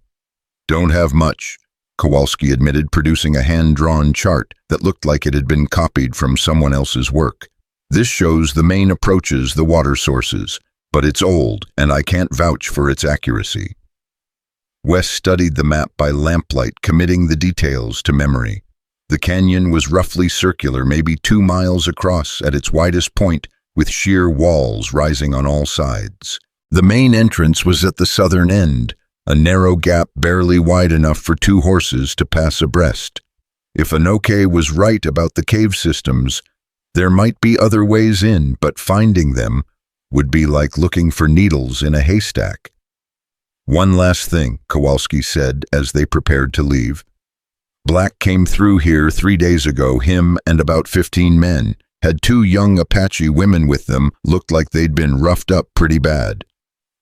Don't have much, Kowalski admitted, producing a hand-drawn chart that looked like it had been copied from someone else's work. This shows the main approaches, the water sources, but it's old and I can't vouch for its accuracy. Wes studied the map by lamplight, committing the details to memory. The canyon was roughly circular, maybe 2 miles across at its widest point, with sheer walls rising on all sides. The main entrance was at the southern end, a narrow gap barely wide enough for 2 horses to pass abreast. If Anokei was right about the cave systems, there might be other ways in, but finding them would be like looking for needles in a haystack. One last thing, Kowalski said as they prepared to leave. Black came through here 3 days ago, him and about 15 men. Had 2 young Apache women with them, looked like they'd been roughed up pretty bad.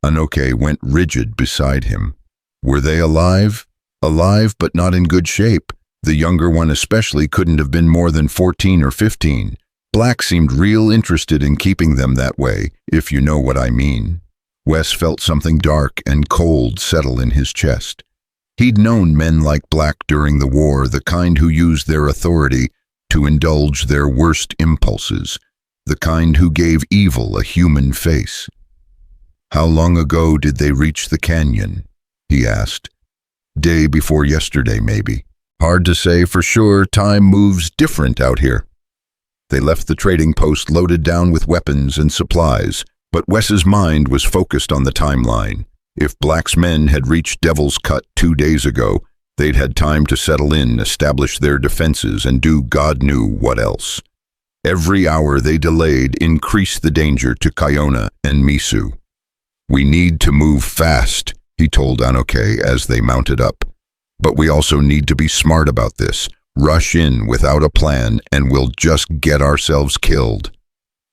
Anokei went rigid beside him. Were they alive? Alive, but not in good shape. The younger one especially couldn't have been more than 14 or 15. Black seemed real interested in keeping them that way, if you know what I mean. Wes felt something dark and cold settle in his chest. He'd known men like Black during the war, the kind who used their authority to indulge their worst impulses, the kind who gave evil a human face. How long ago did they reach the canyon? He asked. Day before yesterday, maybe. Hard to say for sure, time moves different out here. They left the trading post loaded down with weapons and supplies, but Wes's mind was focused on the timeline. If Black's men had reached Devil's Cut 2 days ago, they'd had time to settle in, establish their defenses, and do God knew what else. Every hour they delayed increased the danger to Kiona and Misu. We need to move fast, he told Anokei as they mounted up. But we also need to be smart about this. Rush in without a plan and we'll just get ourselves killed.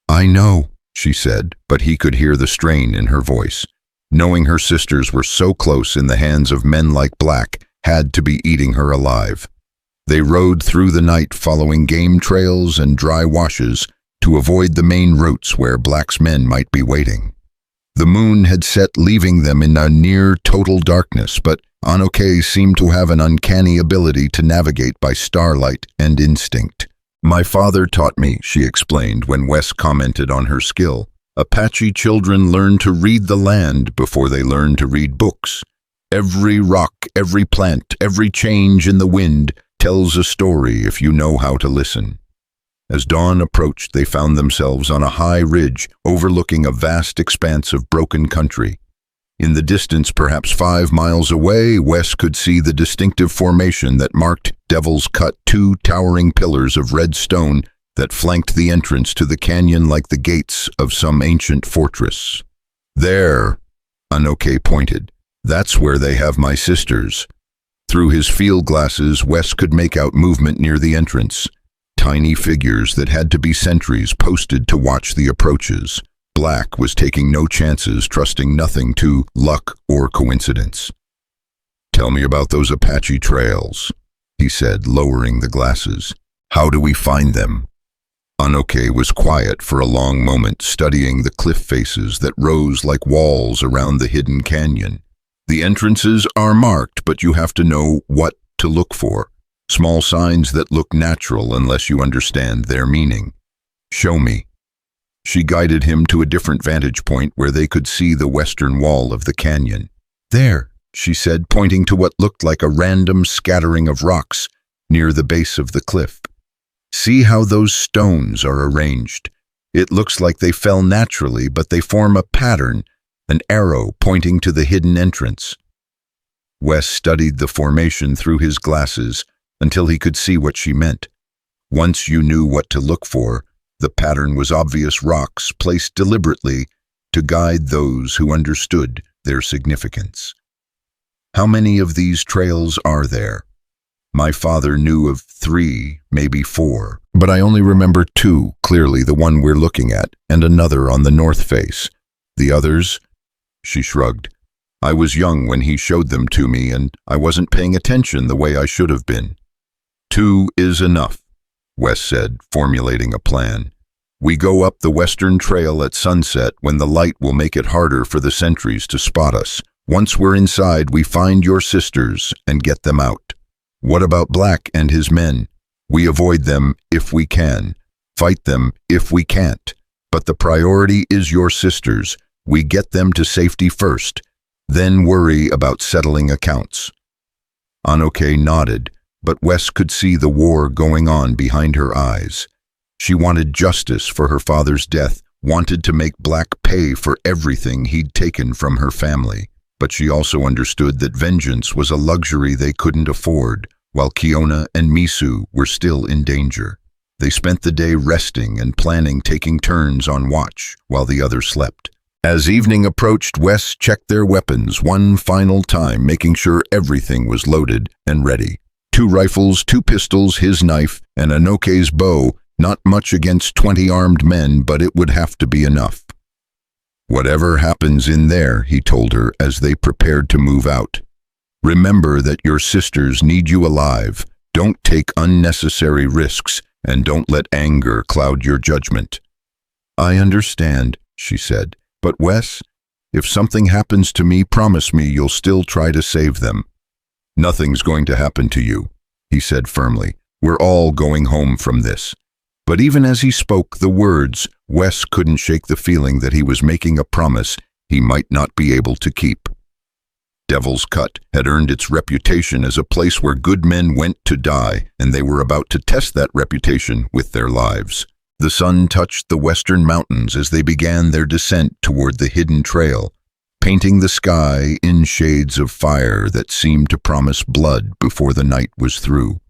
I know, she said, but he could hear the strain in her voice. Knowing her sisters were so close in the hands of men like Black had to be eating her alive. They rode through the night following game trails and dry washes to avoid the main routes where Black's men might be waiting. The moon had set, leaving them in a near total darkness, but Anokei seemed to have an uncanny ability to navigate by starlight and instinct. My father taught me, she explained when Wes commented on her skill. Apache children learn to read the land before they learn to read books. Every rock, every plant, every change in the wind tells a story if you know how to listen. As dawn approached, they found themselves on a high ridge overlooking a vast expanse of broken country. In the distance, perhaps 5 miles away, Wes could see the distinctive formation that marked Devil's Cut, 2 towering pillars of red stone that flanked the entrance to the canyon like the gates of some ancient fortress. There, Anokei pointed. That's where they have my sisters. Through his field glasses, Wes could make out movement near the entrance. Tiny figures that had to be sentries posted to watch the approaches. Black was taking no chances, trusting nothing to luck or coincidence. Tell me about those Apache trails, he said, lowering the glasses. How do we find them? Anokei was quiet for a long moment, studying the cliff faces that rose like walls around the hidden canyon. The entrances are marked, but you have to know what to look for. Small signs that look natural unless you understand their meaning. Show me. She guided him to a different vantage point where they could see the western wall of the canyon. There, she said, pointing to what looked like a random scattering of rocks near the base of the cliff. See how those stones are arranged. It looks like they fell naturally, but they form a pattern, an arrow pointing to the hidden entrance. Wes studied the formation through his glasses until he could see what she meant. Once you knew what to look for, the pattern was obvious rocks placed deliberately to guide those who understood their significance. How many of these trails are there? My father knew of 3, maybe 4, but I only remember 2 clearly, the one we're looking at, and another on the north face. The others? She shrugged. I was young when he showed them to me, and I wasn't paying attention the way I should have been. 2 is enough, Wes said, formulating a plan. We go up the western trail at sunset when the light will make it harder for the sentries to spot us. Once we're inside, we find your sisters and get them out. What about Black and his men? We avoid them if we can, fight them if we can't. But the priority is your sisters. We get them to safety first, then worry about settling accounts. Anokei nodded, but Wes could see the war going on behind her eyes. She wanted justice for her father's death, wanted to make Black pay for everything he'd taken from her family. But she also understood that vengeance was a luxury they couldn't afford, while Kiona and Misu were still in danger. They spent the day resting and planning, taking turns on watch while the others slept. As evening approached, Wes checked their weapons one final time, making sure everything was loaded and ready. 2 rifles, 2 pistols, his knife, and Anokei's bow. Not much against 20 armed men, but it would have to be enough. Whatever happens in there, he told her as they prepared to move out. Remember that your sisters need you alive. Don't take unnecessary risks, and don't let anger cloud your judgment. I understand, she said. But Wes, if something happens to me, promise me you'll still try to save them. Nothing's going to happen to you, he said firmly. We're all going home from this. But even as he spoke the words, Wes couldn't shake the feeling that he was making a promise he might not be able to keep. Devil's Cut had earned its reputation as a place where good men went to die, and they were about to test that reputation with their lives. The sun touched the western mountains as they began their descent toward the hidden trail, painting the sky in shades of fire that seemed to promise blood before the night was through.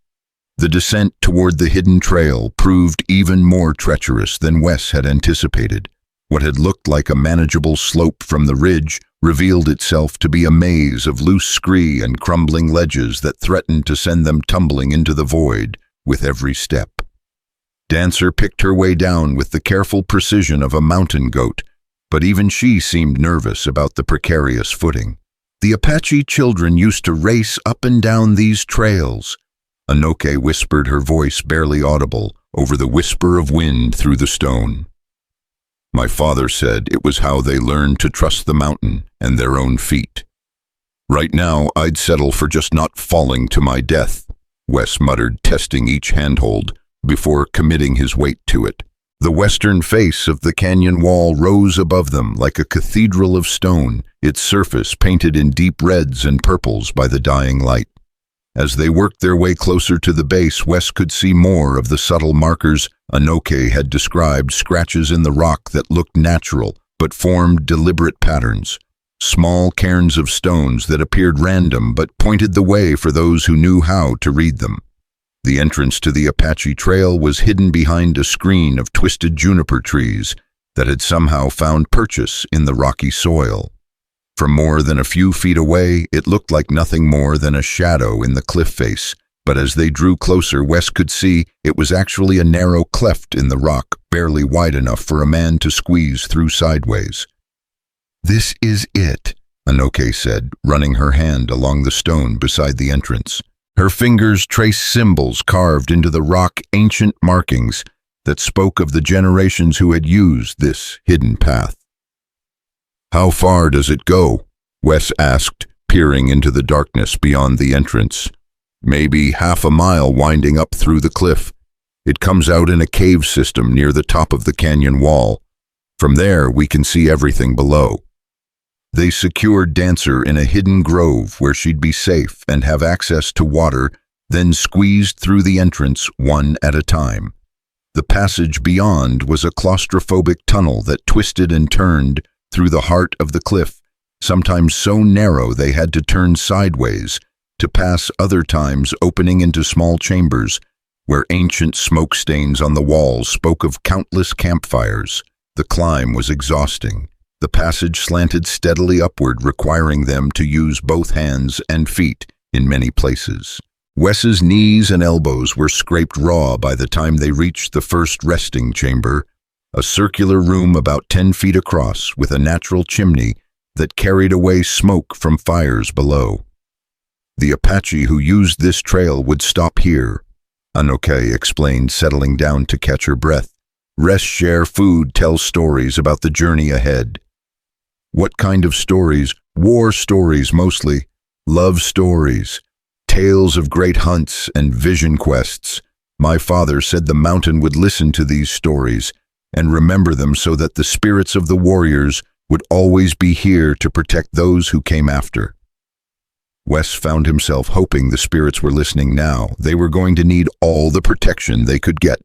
The descent toward the hidden trail proved even more treacherous than Wes had anticipated. What had looked like a manageable slope from the ridge revealed itself to be a maze of loose scree and crumbling ledges that threatened to send them tumbling into the void with every step. Dancer picked her way down with the careful precision of a mountain goat, but even she seemed nervous about the precarious footing. The Apache children used to race up and down these trails. Anokei whispered, her voice barely audible over the whisper of wind through the stone. My father said it was how they learned to trust the mountain and their own feet. Right now, I'd settle for just not falling to my death, Wes muttered, testing each handhold before committing his weight to it. The western face of the canyon wall rose above them like a cathedral of stone, its surface painted in deep reds and purples by the dying light. As they worked their way closer to the base, Wes could see more of the subtle markers Anokei had described, scratches in the rock that looked natural but formed deliberate patterns. Small cairns of stones that appeared random but pointed the way for those who knew how to read them. The entrance to the Apache trail was hidden behind a screen of twisted juniper trees that had somehow found purchase in the rocky soil. From more than a few feet away, it looked like nothing more than a shadow in the cliff face, but as they drew closer, Wes could see it was actually a narrow cleft in the rock, barely wide enough for a man to squeeze through sideways. This is it, Anokei said, running her hand along the stone beside the entrance. Her fingers traced symbols carved into the rock, ancient markings that spoke of the generations who had used this hidden path. How far does it go? Wes asked, peering into the darkness beyond the entrance. Maybe half a mile winding up through the cliff. It comes out in a cave system near the top of the canyon wall. From there, we can see everything below. They secured Dancer in a hidden grove where she'd be safe and have access to water, then squeezed through the entrance one at a time. The passage beyond was a claustrophobic tunnel that twisted and turned through the heart of the cliff, sometimes so narrow they had to turn sideways to pass, other times opening into small chambers where ancient smoke stains on the walls spoke of countless campfires. The climb was exhausting, The passage slanted steadily upward, requiring them to use both hands and feet in many places. Wes's knees and elbows were scraped raw by the time they reached the first resting chamber, a circular room about 10 feet across with a natural chimney that carried away smoke from fires below. The Apache who used this trail would stop here, Anokei explained, settling down to catch her breath. Rest, share food, tell stories about the journey ahead. What kind of stories? War stories mostly. Love stories. Tales of great hunts and vision quests. My father said the mountain would listen to these stories and remember them so that the spirits of the warriors would always be here to protect those who came after. Wes found himself hoping the spirits were listening now. They were going to need all the protection they could get.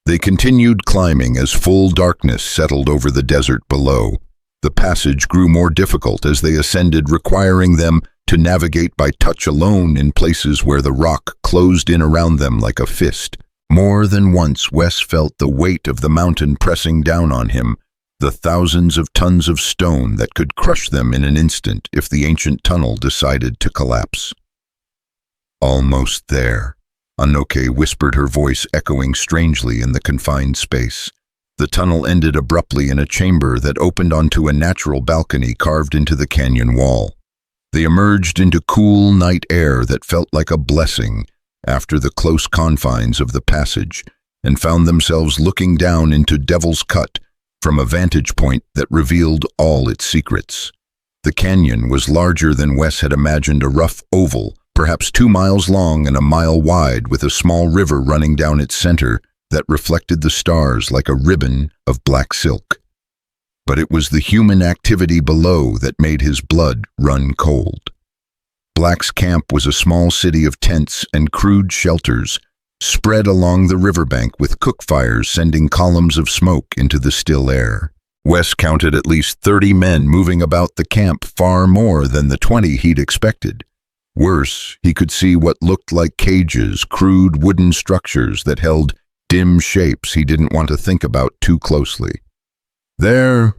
They continued climbing as full darkness settled over the desert below. The passage grew more difficult as they ascended, requiring them to navigate by touch alone in places where the rock closed in around them like a fist. More than once, Wes felt the weight of the mountain pressing down on him, the thousands of tons of stone that could crush them in an instant if the ancient tunnel decided to collapse. Almost there, Anokei whispered, her voice echoing strangely in the confined space. The tunnel ended abruptly in a chamber that opened onto a natural balcony carved into the canyon wall. They emerged into cool night air that felt like a blessing after the close confines of the passage, and found themselves looking down into Devil's Cut from a vantage point that revealed all its secrets. The canyon was larger than Wes had imagined, a rough oval, perhaps 2 miles long and a mile wide, with a small river running down its center that reflected the stars like a ribbon of black silk. But it was the human activity below that made his blood run cold. Black's camp was a small city of tents and crude shelters, spread along the riverbank with cook fires sending columns of smoke into the still air. Wes counted at least 30 men moving about the camp, far more than the 20 he'd expected. Worse, he could see what looked like cages, crude wooden structures that held dim shapes he didn't want to think about too closely. There,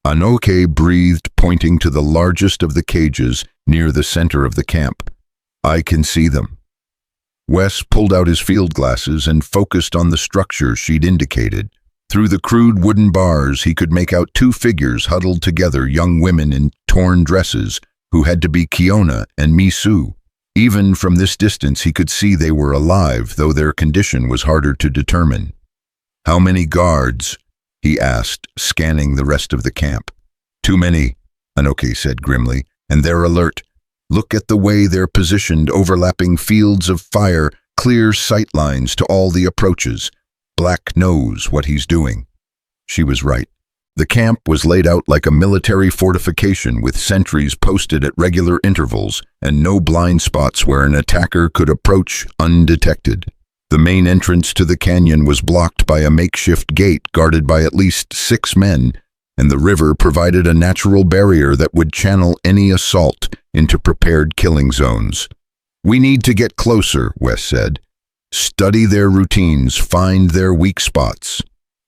Anokei breathed, pointing to the largest of the cages near the center of the camp. I can see them. Wes pulled out his field glasses and focused on the structure she'd indicated. Through the crude wooden bars, he could make out 2 figures huddled together, young women in torn dresses, who had to be Kiona and Misu. Even from this distance, he could see they were alive, though their condition was harder to determine. How many guards? He asked, scanning the rest of the camp. Too many, Anokei said grimly, and they're alert. Look at the way they're positioned, overlapping fields of fire, clear sight lines to all the approaches. Black knows what he's doing. She was right. The camp was laid out like a military fortification with sentries posted at regular intervals and no blind spots where an attacker could approach undetected. The main entrance to the canyon was blocked by a makeshift gate guarded by at least 6 men, and the river provided a natural barrier that would channel any assault into prepared killing zones. We need to get closer, Wes said. Study their routines, find their weak spots.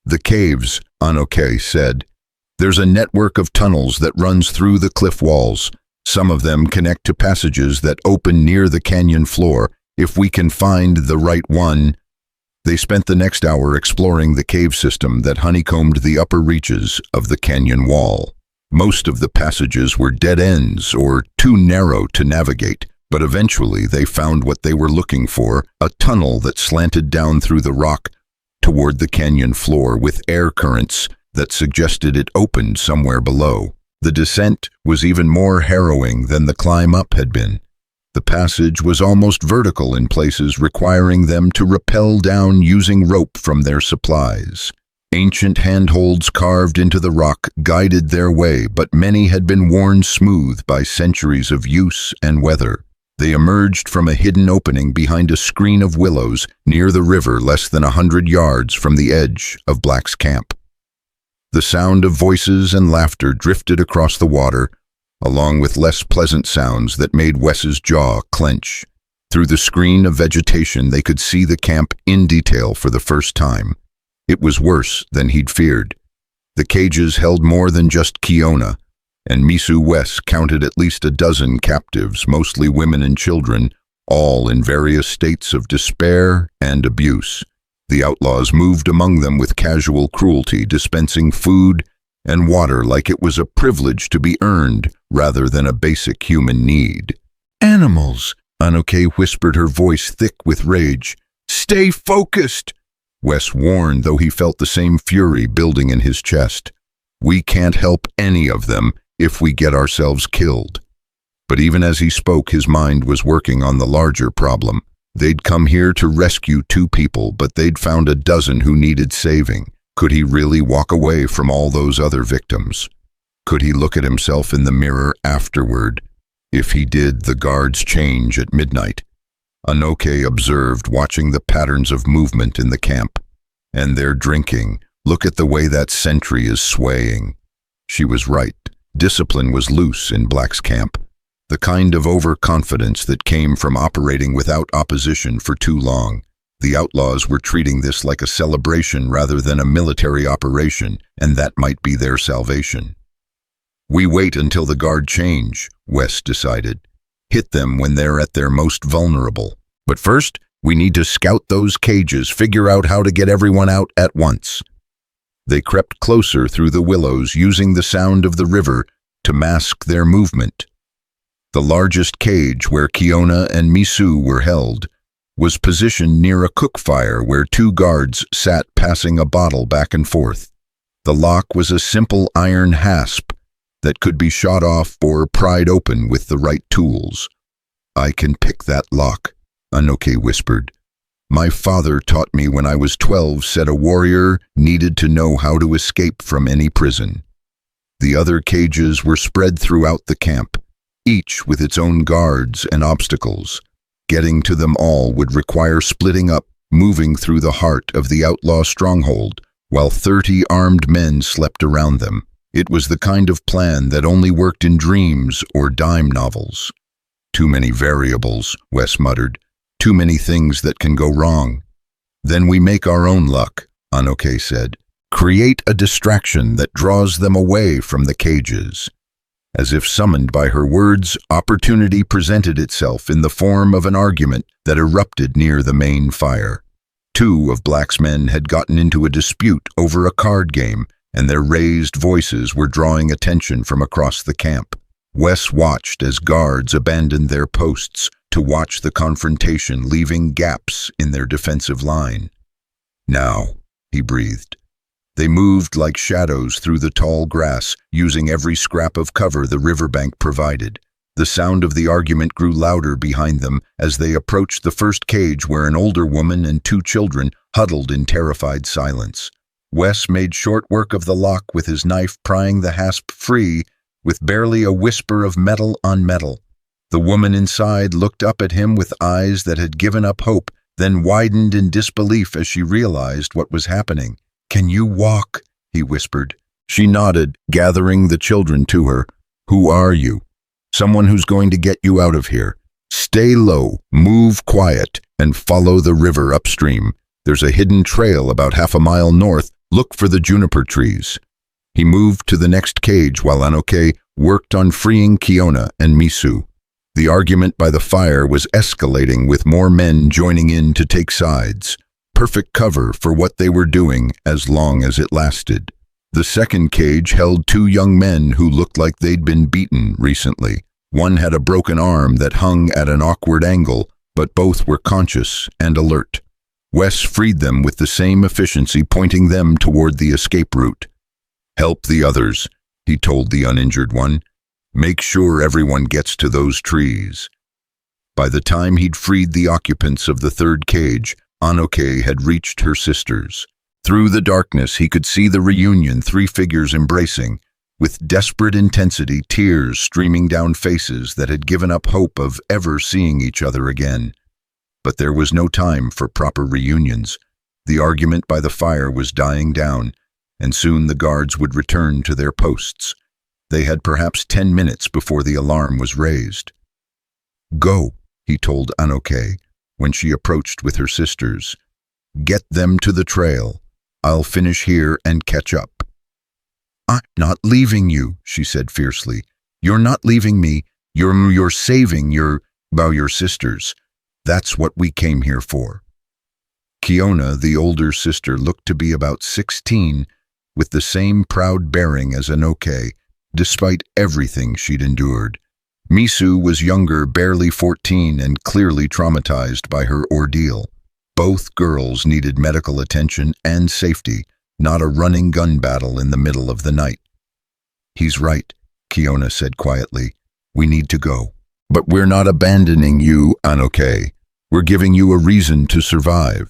The caves, Anokei said. There's a network of tunnels that runs through the cliff walls. Some of them connect to passages that open near the canyon floor. If we can find the right one. They spent the next hour exploring the cave system that honeycombed the upper reaches of the canyon wall. Most of the passages were dead ends or too narrow to navigate, but eventually they found what they were looking for, a tunnel that slanted down through the rock toward the canyon floor with air currents that suggested it opened somewhere below. The descent was even more harrowing than the climb up had been. The passage was almost vertical in places, requiring them to rappel down using rope from their supplies. Ancient handholds carved into the rock guided their way, but many had been worn smooth by centuries of use and weather. They emerged from a hidden opening behind a screen of willows near the river, less than 100 yards from the edge of Black's camp. The sound of voices and laughter drifted across the water, along with less pleasant sounds that made Wes's jaw clench. Through the screen of vegetation, they could see the camp in detail for the first time. It was worse than he'd feared. The cages held more than just Kiona, and Misu Wes counted at least a dozen captives, mostly women and children, all in various states of despair and abuse. The outlaws moved among them with casual cruelty, dispensing food and water like it was a privilege to be earned rather than a basic human need. "Animals," Anokei whispered, her voice thick with rage. "Stay focused," Wes warned, though he felt the same fury building in his chest. "We can't help any of them if we get ourselves killed." But even as he spoke, his mind was working on the larger problem. They'd come here to rescue 2 people, but they'd found a dozen who needed saving. Could he really walk away from all those other victims? Could he look at himself in the mirror afterward? If he did, the guards change at midnight. Anokei observed, watching the patterns of movement in the camp. And they're drinking. Look at the way that sentry is swaying. She was right. Discipline was loose in Black's camp. The kind of overconfidence that came from operating without opposition for too long. The outlaws were treating this like a celebration rather than a military operation, and that might be their salvation. "We wait until the guard change," Wes decided. "Hit them when they're at their most vulnerable. But first, we need to scout those cages, figure out how to get everyone out at once." They crept closer through the willows, using the sound of the river to mask their movement. The largest cage, where Kiona and Misu were held, was positioned near a cook fire where 2 guards sat passing a bottle back and forth. The lock was a simple iron hasp that could be shot off or pried open with the right tools. "I can pick that lock," Anokei whispered. "My father taught me when I was 12, said a warrior needed to know how to escape from any prison." The other cages were spread throughout the camp, each with its own guards and obstacles. Getting to them all would require splitting up, moving through the heart of the outlaw stronghold, while 30 armed men slept around them. It was the kind of plan that only worked in dreams or dime novels. "Too many variables," Wes muttered. "Too many things that can go wrong." "Then we make our own luck," Anokei said. "Create a distraction that draws them away from the cages." As if summoned by her words, opportunity presented itself in the form of an argument that erupted near the main fire. 2 of Black's men had gotten into a dispute over a card game, and their raised voices were drawing attention from across the camp. Wes watched as guards abandoned their posts to watch the confrontation, leaving gaps in their defensive line. "Now," he breathed. They moved like shadows through the tall grass, using every scrap of cover the riverbank provided. The sound of the argument grew louder behind them as they approached the first cage, where an older woman and 2 children huddled in terrified silence. Wes made short work of the lock with his knife, prying the hasp free with barely a whisper of metal on metal. The woman inside looked up at him with eyes that had given up hope, then widened in disbelief as she realized what was happening. "Can you walk?" he whispered. She nodded, gathering the children to her. "Who are you?" "Someone who's going to get you out of here. Stay low, move quiet, and follow the river upstream. There's a hidden trail about half a mile north. Look for the juniper trees." He moved to the next cage while Anokei worked on freeing Kiona and Misu. The argument by the fire was escalating, with more men joining in to take sides. Perfect cover for what they were doing as long as it lasted. The second cage held 2 young men who looked like they'd been beaten recently. One had a broken arm that hung at an awkward angle, but both were conscious and alert. Wes freed them with the same efficiency, pointing them toward the escape route. "Help the others," he told the uninjured one. "Make sure everyone gets to those trees." By the time he'd freed the occupants of the third cage, Anokei had reached her sisters. Through the darkness, he could see the reunion, 3 figures embracing, with desperate intensity, tears streaming down faces that had given up hope of ever seeing each other again. But there was no time for proper reunions. The argument by the fire was dying down, and soon the guards would return to their posts. They had perhaps 10 minutes before the alarm was raised. "Go," he told Anokei when she approached with her sisters. "Get them to the trail. I'll finish here and catch up." "I'm not leaving you," she said fiercely. "You're not leaving me. You're saving your sisters. That's what we came here for." Kiona, the older sister, looked to be about 16, with the same proud bearing as Anokei, despite everything she'd endured. Misu was younger, barely 14, and clearly traumatized by her ordeal. Both girls needed medical attention and safety, not a running gun battle in the middle of the night. "He's right," Kiona said quietly. "We need to go." "But we're not abandoning you, Anokei. We're giving you a reason to survive."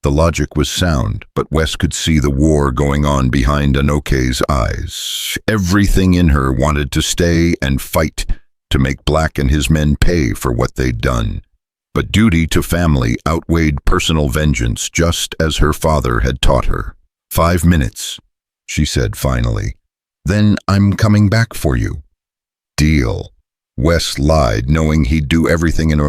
The logic was sound, but Wes could see the war going on behind Anokei's eyes. Everything in her wanted to stay and fight, to make Black and his men pay for what they'd done. But duty to family outweighed personal vengeance, just as her father had taught her. "5 minutes," she said finally. "Then I'm coming back for you." "Deal." Wes lied, knowing he'd do everything in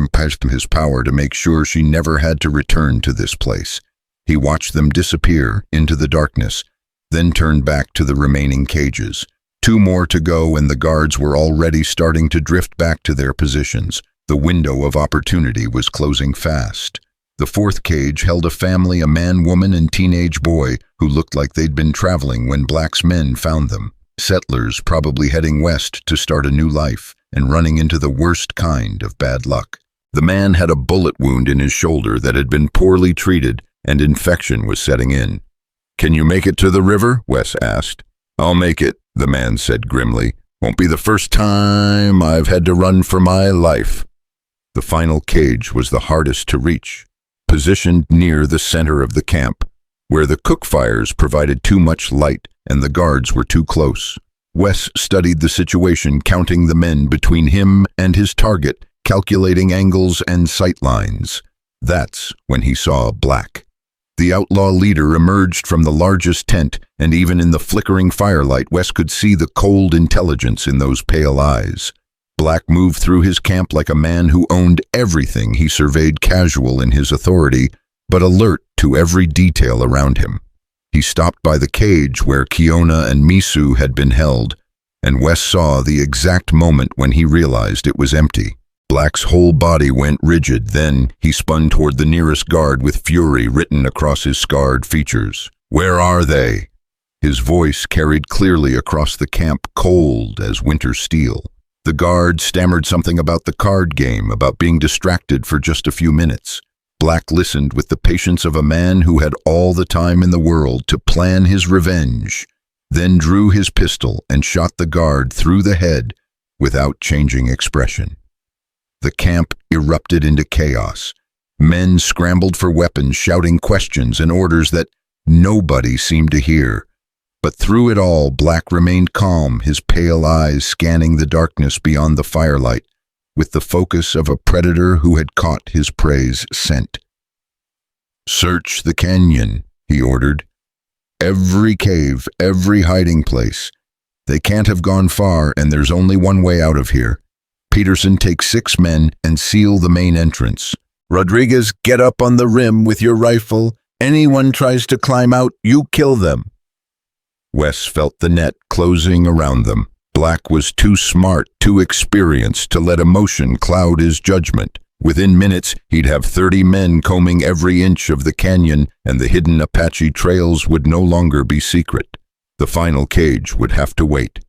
his power to make sure she never had to return to this place. He watched them disappear into the darkness, then turned back to the remaining cages. 2 more to go, and the guards were already starting to drift back to their positions. The window of opportunity was closing fast. The 4th cage held a family, a man, woman, and teenage boy who looked like they'd been traveling when Black's men found them. Settlers probably heading west to start a new life and running into the worst kind of bad luck. The man had a bullet wound in his shoulder that had been poorly treated, and infection was setting in. "Can you make it to the river?" Wes asked. "I'll make it," the man said grimly. "Won't be the first time I've had to run for my life." The final cage was the hardest to reach, positioned near the center of the camp, where the cook fires provided too much light and the guards were too close. Wes studied the situation, counting the men between him and his target, calculating angles and sight lines. That's when he saw Black. The outlaw leader emerged from the largest tent, and even in the flickering firelight, Wes could see the cold intelligence in those pale eyes. Black moved through his camp like a man who owned everything. He surveyed, casual in his authority, but alert to every detail around him. He stopped by the cage where Kiona and Misu had been held, and Wes saw the exact moment when he realized it was empty. Black's whole body went rigid. Then he spun toward the nearest guard with fury written across his scarred features. "Where are they?" His voice carried clearly across the camp, cold as winter steel. The guard stammered something about the card game, about being distracted for just a few minutes. Black listened with the patience of a man who had all the time in the world to plan his revenge, then drew his pistol and shot the guard through the head without changing expression. The camp erupted into chaos. Men scrambled for weapons, shouting questions and orders that nobody seemed to hear. But through it all, Black remained calm, his pale eyes scanning the darkness beyond the firelight, with the focus of a predator who had caught his prey's scent. "Search the canyon," he ordered. "Every cave, every hiding place. They can't have gone far, and there's only one way out of here. Peterson, take 6 men and seal the main entrance. Rodriguez, get up on the rim with your rifle. Anyone tries to climb out, you kill them." Wes felt the net closing around them. Black was too smart, too experienced to let emotion cloud his judgment. Within minutes, he'd have 30 men combing every inch of the canyon, and the hidden Apache trails would no longer be secret. The final cage would have to wait.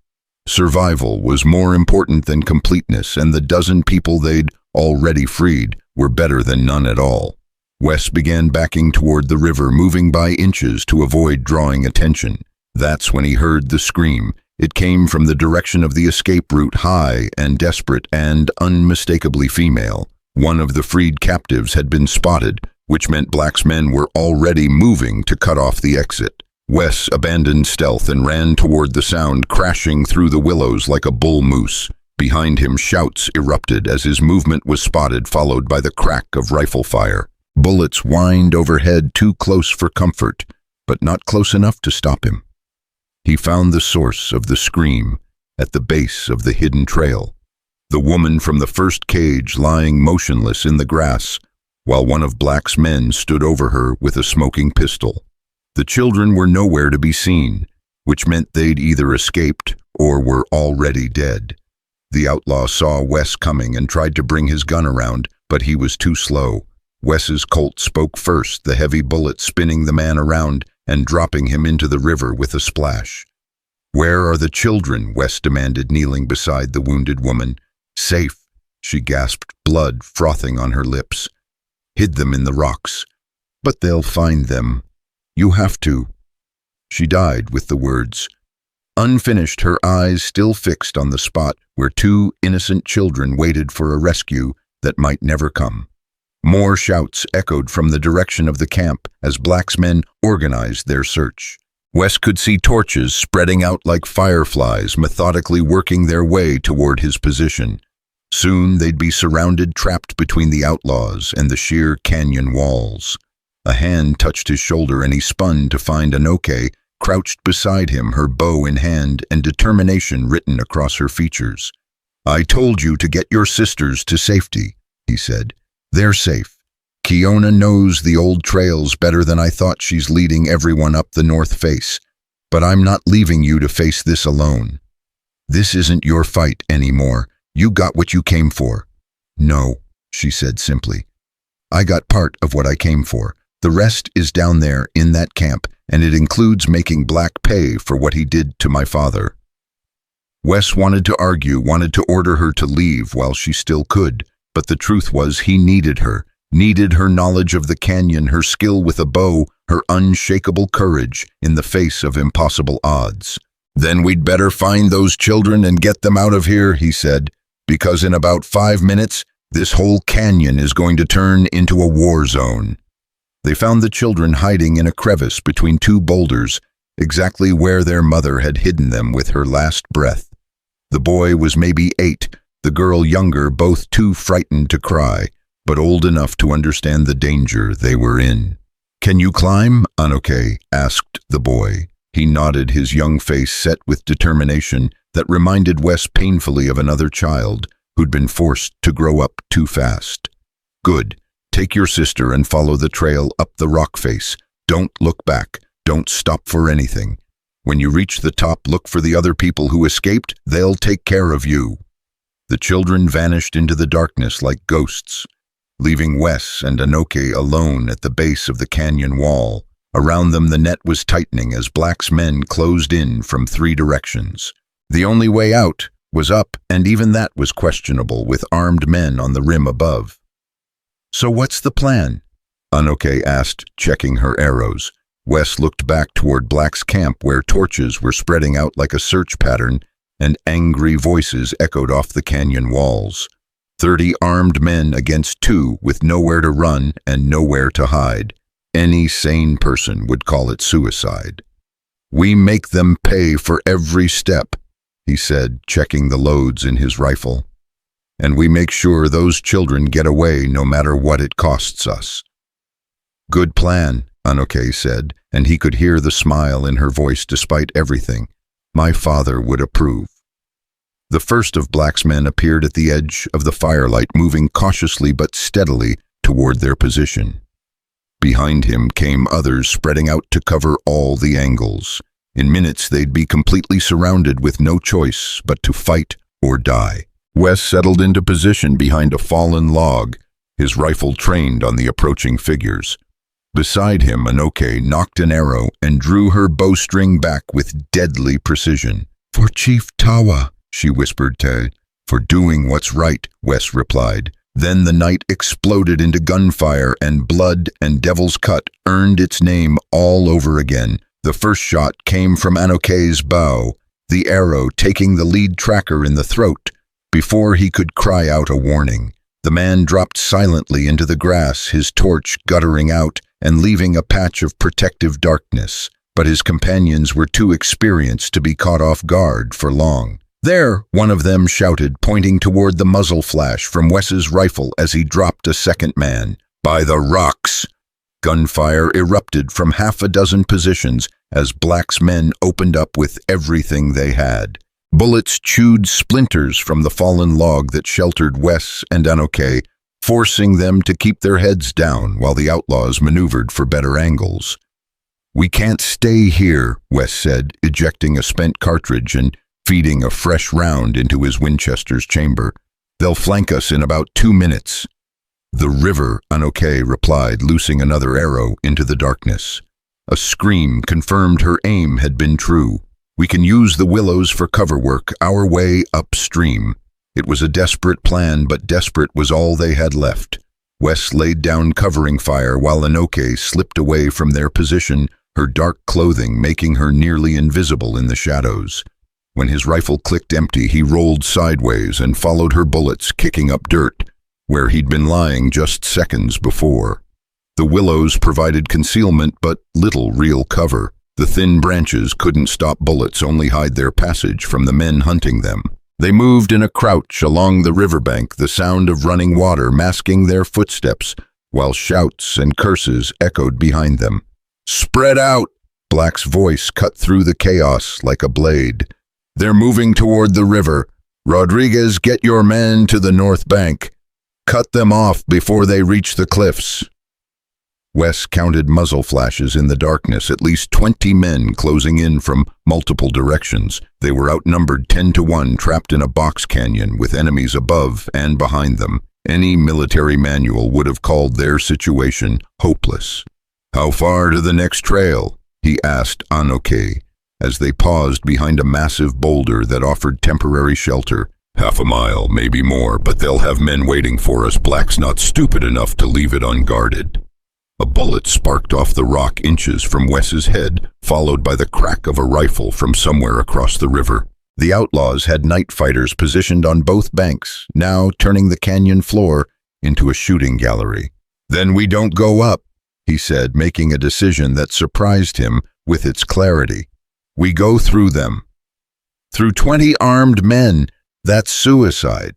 Survival was more important than completeness, and the dozen people they'd already freed were better than none at all. Wes began backing toward the river, moving by inches to avoid drawing attention. That's when he heard the scream. It came from the direction of the escape route, high and desperate and unmistakably female. One of the freed captives had been spotted, which meant Black's men were already moving to cut off the exit. Wes abandoned stealth and ran toward the sound, crashing through the willows like a bull moose. Behind him, shouts erupted as his movement was spotted, followed by the crack of rifle fire. Bullets whined overhead, too close for comfort, but not close enough to stop him. He found the source of the scream at the base of the hidden trail. The woman from the first cage lying motionless in the grass, while one of Black's men stood over her with a smoking pistol. The children were nowhere to be seen. which meant they'd either escaped or were already dead. The outlaw saw Wes coming and tried to bring his gun around, but he was too slow. Wes's Colt spoke first, the heavy bullet spinning the man around and dropping him into the river with a splash. "Where are the children?" Wes demanded, kneeling beside the wounded woman. "Safe," she gasped, blood frothing on her lips. "Hid them in the rocks. But they'll find them. You have to." She died with the words. Unfinished, her eyes still fixed on the spot where two innocent children waited for a rescue that might never come. More shouts echoed from the direction of the camp as Black's men organized their search. Wes could see torches spreading out like fireflies, methodically working their way toward his position. Soon they'd be surrounded, trapped between the outlaws and the sheer canyon walls. A hand touched his shoulder and he spun to find Anokei, crouched beside him, her bow in hand and determination written across her features. "I told you to get your sisters to safety," he said. "They're safe. Kiona knows the old trails better than I thought. She's leading everyone up the north face. But I'm not leaving you to face this alone. This isn't your fight anymore. You got what you came for." "No," she said simply. "I got part of what I came for. The rest is down there in that camp, and it includes making Black pay for what he did to my father." Wes wanted to argue, wanted to order her to leave while she still could, but the truth was he needed her knowledge of the canyon, her skill with a bow, her unshakable courage in the face of impossible odds. "Then we'd better find those children and get them out of here," he said, "because in about 5 minutes, this whole canyon is going to turn into a war zone." They found the children hiding in a crevice between two boulders, exactly where their mother had hidden them with her last breath. The boy was maybe 8, the girl younger, both too frightened to cry, but old enough to understand the danger they were in. "Can you climb?" Anokei asked the boy. He nodded, his young face set with determination that reminded Wes painfully of another child who'd been forced to grow up too fast. "Good. Take your sister and follow the trail up the rock face. Don't look back. Don't stop for anything. When you reach the top, look for the other people who escaped. They'll take care of you." The children vanished into the darkness like ghosts, leaving Wes and Anokei alone at the base of the canyon wall. Around them, the net was tightening as Black's men closed in from 3 directions. The only way out was up, and even that was questionable, with armed men on the rim above. "So what's the plan?" Anokei asked, checking her arrows. Wes looked back toward Black's camp, where torches were spreading out like a search pattern, and angry voices echoed off the canyon walls. 30 armed men against 2 with nowhere to run and nowhere to hide. Any sane person would call it suicide. "We make them pay for every step," he said, checking the loads in his rifle. "And we make sure those children get away no matter what it costs us." "Good plan," Anokei said, and he could hear the smile in her voice despite everything. "My father would approve." The first of Black's men appeared at the edge of the firelight, moving cautiously but steadily toward their position. Behind him came others, spreading out to cover all the angles. In minutes, they'd be completely surrounded with no choice but to fight or die. Wes settled into position behind a fallen log, his rifle trained on the approaching figures. Beside him, Anokei nocked an arrow and drew her bowstring back with deadly precision. "For Chief Tawa," she whispered. "For doing what's right," Wes replied. Then the night exploded into gunfire, and blood and Devil's Cut earned its name all over again. The first shot came from Anokei's bow, the arrow taking the lead tracker in the throat. Before he could cry out a warning, the man dropped silently into the grass, his torch guttering out and leaving a patch of protective darkness. But his companions were too experienced to be caught off guard for long. "There!" one of them shouted, pointing toward the muzzle flash from Wes's rifle as he dropped a second man. "By the rocks!" Gunfire erupted from half a dozen positions as Black's men opened up with everything they had. Bullets chewed splinters from the fallen log that sheltered Wes and Anokei, forcing them to keep their heads down while the outlaws maneuvered for better angles. "We can't stay here," Wes said, ejecting a spent cartridge and feeding a fresh round into his Winchester's chamber. "They'll flank us in about 2 minutes." "The river," Anokei replied, loosing another arrow into the darkness. A scream confirmed her aim had been true. "We can use the willows for cover work our way upstream." It was a desperate plan, but desperate was all they had left. Wes laid down covering fire while Anokei slipped away from their position, her dark clothing making her nearly invisible in the shadows. When his rifle clicked empty, he rolled sideways and followed her bullets, kicking up dirt, where he'd been lying just seconds before. The willows provided concealment, but little real cover. The thin branches couldn't stop bullets, only hide their passage from the men hunting them. They moved in a crouch along the riverbank, the sound of running water masking their footsteps, while shouts and curses echoed behind them. "Spread out!" Black's voice cut through the chaos like a blade. "They're moving toward the river. Rodriguez, get your men to the north bank. Cut them off before they reach the cliffs." Wes counted muzzle flashes in the darkness, at least 20 men closing in from multiple directions. They were outnumbered 10 to 1, trapped in a box canyon with enemies above and behind them. Any military manual would have called their situation hopeless. "How far to the next trail?" he asked Anokei, as they paused behind a massive boulder that offered temporary shelter. "Half a mile, maybe more, but they'll have men waiting for us. Black's not stupid enough to leave it unguarded." A bullet sparked off the rock inches from Wes's head, followed by the crack of a rifle from somewhere across the river. The outlaws had night fighters positioned on both banks, now turning the canyon floor into a shooting gallery. "Then we don't go up," he said, making a decision that surprised him with its clarity. "We go through them." "Through 20 armed men? That's suicide."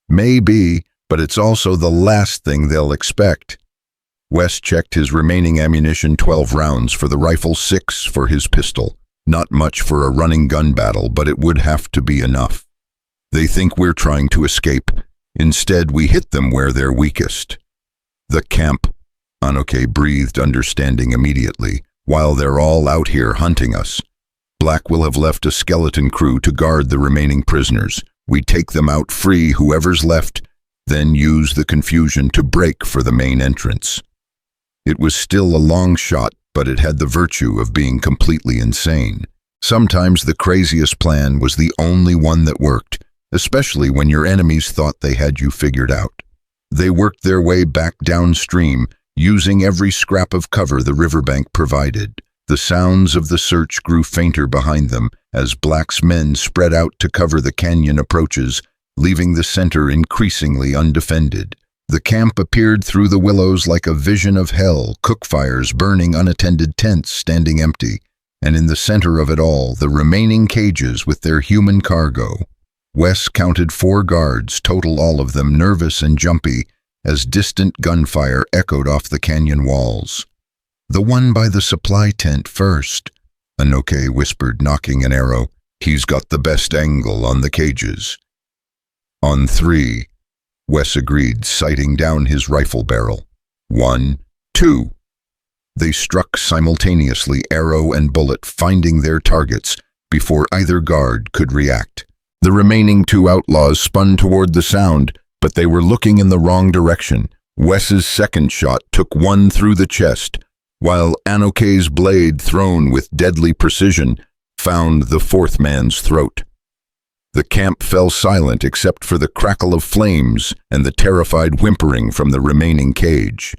"Maybe, but it's also the last thing they'll expect." Wes checked his remaining ammunition, 12 rounds for the rifle, 6 for his pistol. Not much for a running gun battle, but it would have to be enough. "They think we're trying to escape. Instead, we hit them where they're weakest." "The camp," Anokei breathed, understanding immediately. "While they're all out here hunting us. Black will have left a skeleton crew to guard the remaining prisoners. We take them out free, whoever's left, then use the confusion to break for the main entrance." It was still a long shot, but it had the virtue of being completely insane. Sometimes the craziest plan was the only one that worked, especially when your enemies thought they had you figured out. They worked their way back downstream, using every scrap of cover the riverbank provided. The sounds of the search grew fainter behind them as Black's men spread out to cover the canyon approaches, leaving the center increasingly undefended. The camp appeared through the willows like a vision of hell, cookfires burning, unattended tents standing empty, and in the center of it all, the remaining cages with their human cargo. Wes counted 4 guards, total all of them nervous and jumpy, as distant gunfire echoed off the canyon walls. "The one by the supply tent first," Anokei whispered, knocking an arrow. "He's got the best angle on the cages." "On 3. Wes agreed, sighting down his rifle barrel. 1, 2. They struck simultaneously, arrow and bullet, finding their targets before either guard could react. The remaining 2 outlaws spun toward the sound, but they were looking in the wrong direction. Wes's second shot took one through the chest, while Anokei's blade, thrown with deadly precision, found the 4th man's throat. The camp fell silent except for the crackle of flames and the terrified whimpering from the remaining cage.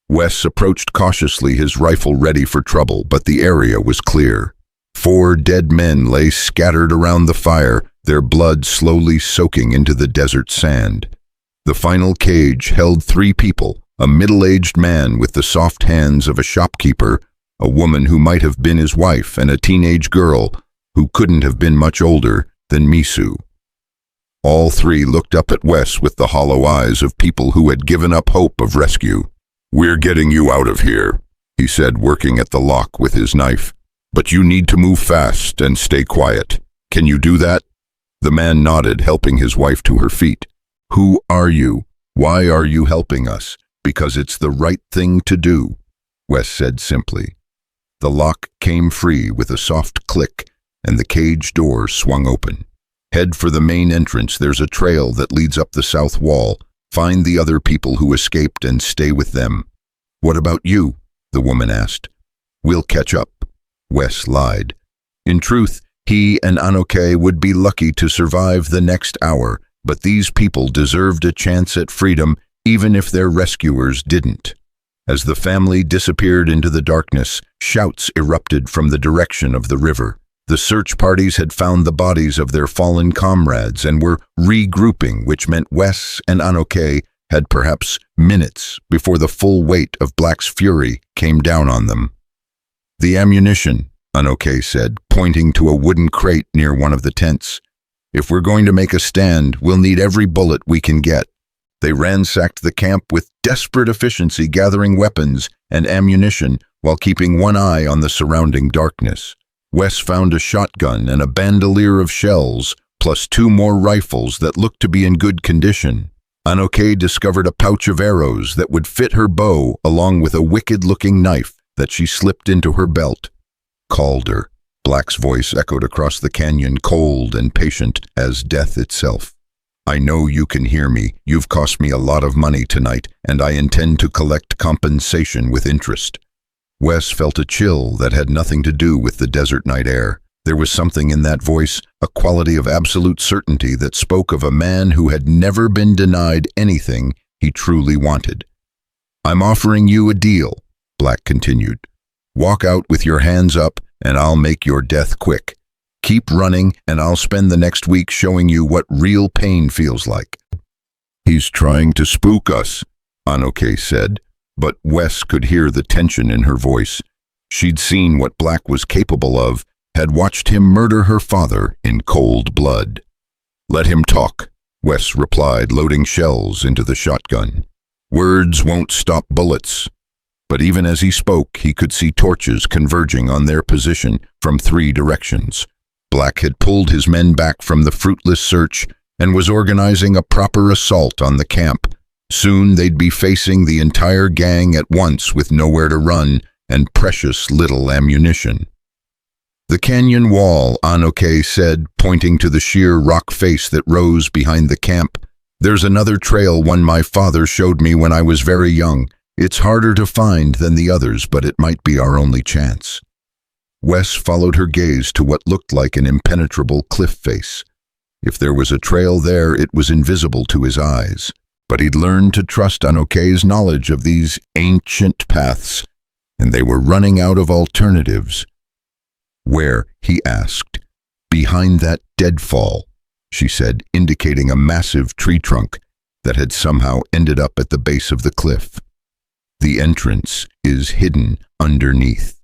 Wes approached cautiously, his rifle ready for trouble, but the area was clear. 4 dead men lay scattered around the fire, their blood slowly soaking into the desert sand. The final cage held 3 people, a middle-aged man with the soft hands of a shopkeeper, a woman who might have been his wife, and a teenage girl who couldn't have been much older than Misu. All 3 looked up at Wes with the hollow eyes of people who had given up hope of rescue. "We're getting you out of here," he said, working at the lock with his knife. "But you need to move fast and stay quiet. Can you do that?" The man nodded, helping his wife to her feet. "Who are you? Why are you helping us?" "Because it's the right thing to do," Wes said simply. The lock came free with a soft click, and the cage door swung open. Head for the main entrance. There's a trail that leads up the south wall. Find the other people who escaped and stay with them. What about you? The woman asked. We'll catch up. Wes lied. In truth, he and Anokei would be lucky to survive the next hour, but these people deserved a chance at freedom even if their rescuers didn't. As the family disappeared into the darkness, shouts erupted from the direction of the river. The search parties had found the bodies of their fallen comrades and were regrouping, which meant Wes and Anokei had perhaps minutes before the full weight of Black's fury came down on them. The ammunition, Anokei said, pointing to a wooden crate near one of the tents. If we're going to make a stand, we'll need every bullet we can get. They ransacked the camp with desperate efficiency, gathering weapons and ammunition while keeping one eye on the surrounding darkness. Wes found a shotgun and a bandolier of shells, plus 2 more rifles that looked to be in good condition. Anokei discovered a pouch of arrows that would fit her bow, along with a wicked-looking knife that she slipped into her belt. Calder. Black's voice echoed across the canyon, cold and patient as death itself. I know you can hear me. You've cost me a lot of money tonight, and I intend to collect compensation with interest. Wes felt a chill that had nothing to do with the desert night air. There was something in that voice, a quality of absolute certainty that spoke of a man who had never been denied anything he truly wanted. I'm offering you a deal, Black continued. Walk out with your hands up, and I'll make your death quick. Keep running, and I'll spend the next week showing you what real pain feels like. He's trying to spook us, Anokei said, but Wes could hear the tension in her voice. She'd seen what Black was capable of, had watched him murder her father in cold blood. Let him talk, Wes replied, loading shells into the shotgun. Words won't stop bullets. But even as he spoke, he could see torches converging on their position from 3 directions. Black had pulled his men back from the fruitless search and was organizing a proper assault on the camp. Soon they'd be facing the entire gang at once with nowhere to run and precious little ammunition. The canyon wall, Anokei said, pointing to the sheer rock face that rose behind the camp. There's another trail, one my father showed me when I was very young. It's harder to find than the others, but it might be our only chance. Wes followed her gaze to what looked like an impenetrable cliff face. If there was a trail there, it was invisible to his eyes. But he'd learned to trust Anokei's knowledge of these ancient paths, and they were running out of alternatives. Where? He asked. Behind that deadfall, she said, indicating a massive tree trunk that had somehow ended up at the base of the cliff. The entrance is hidden underneath.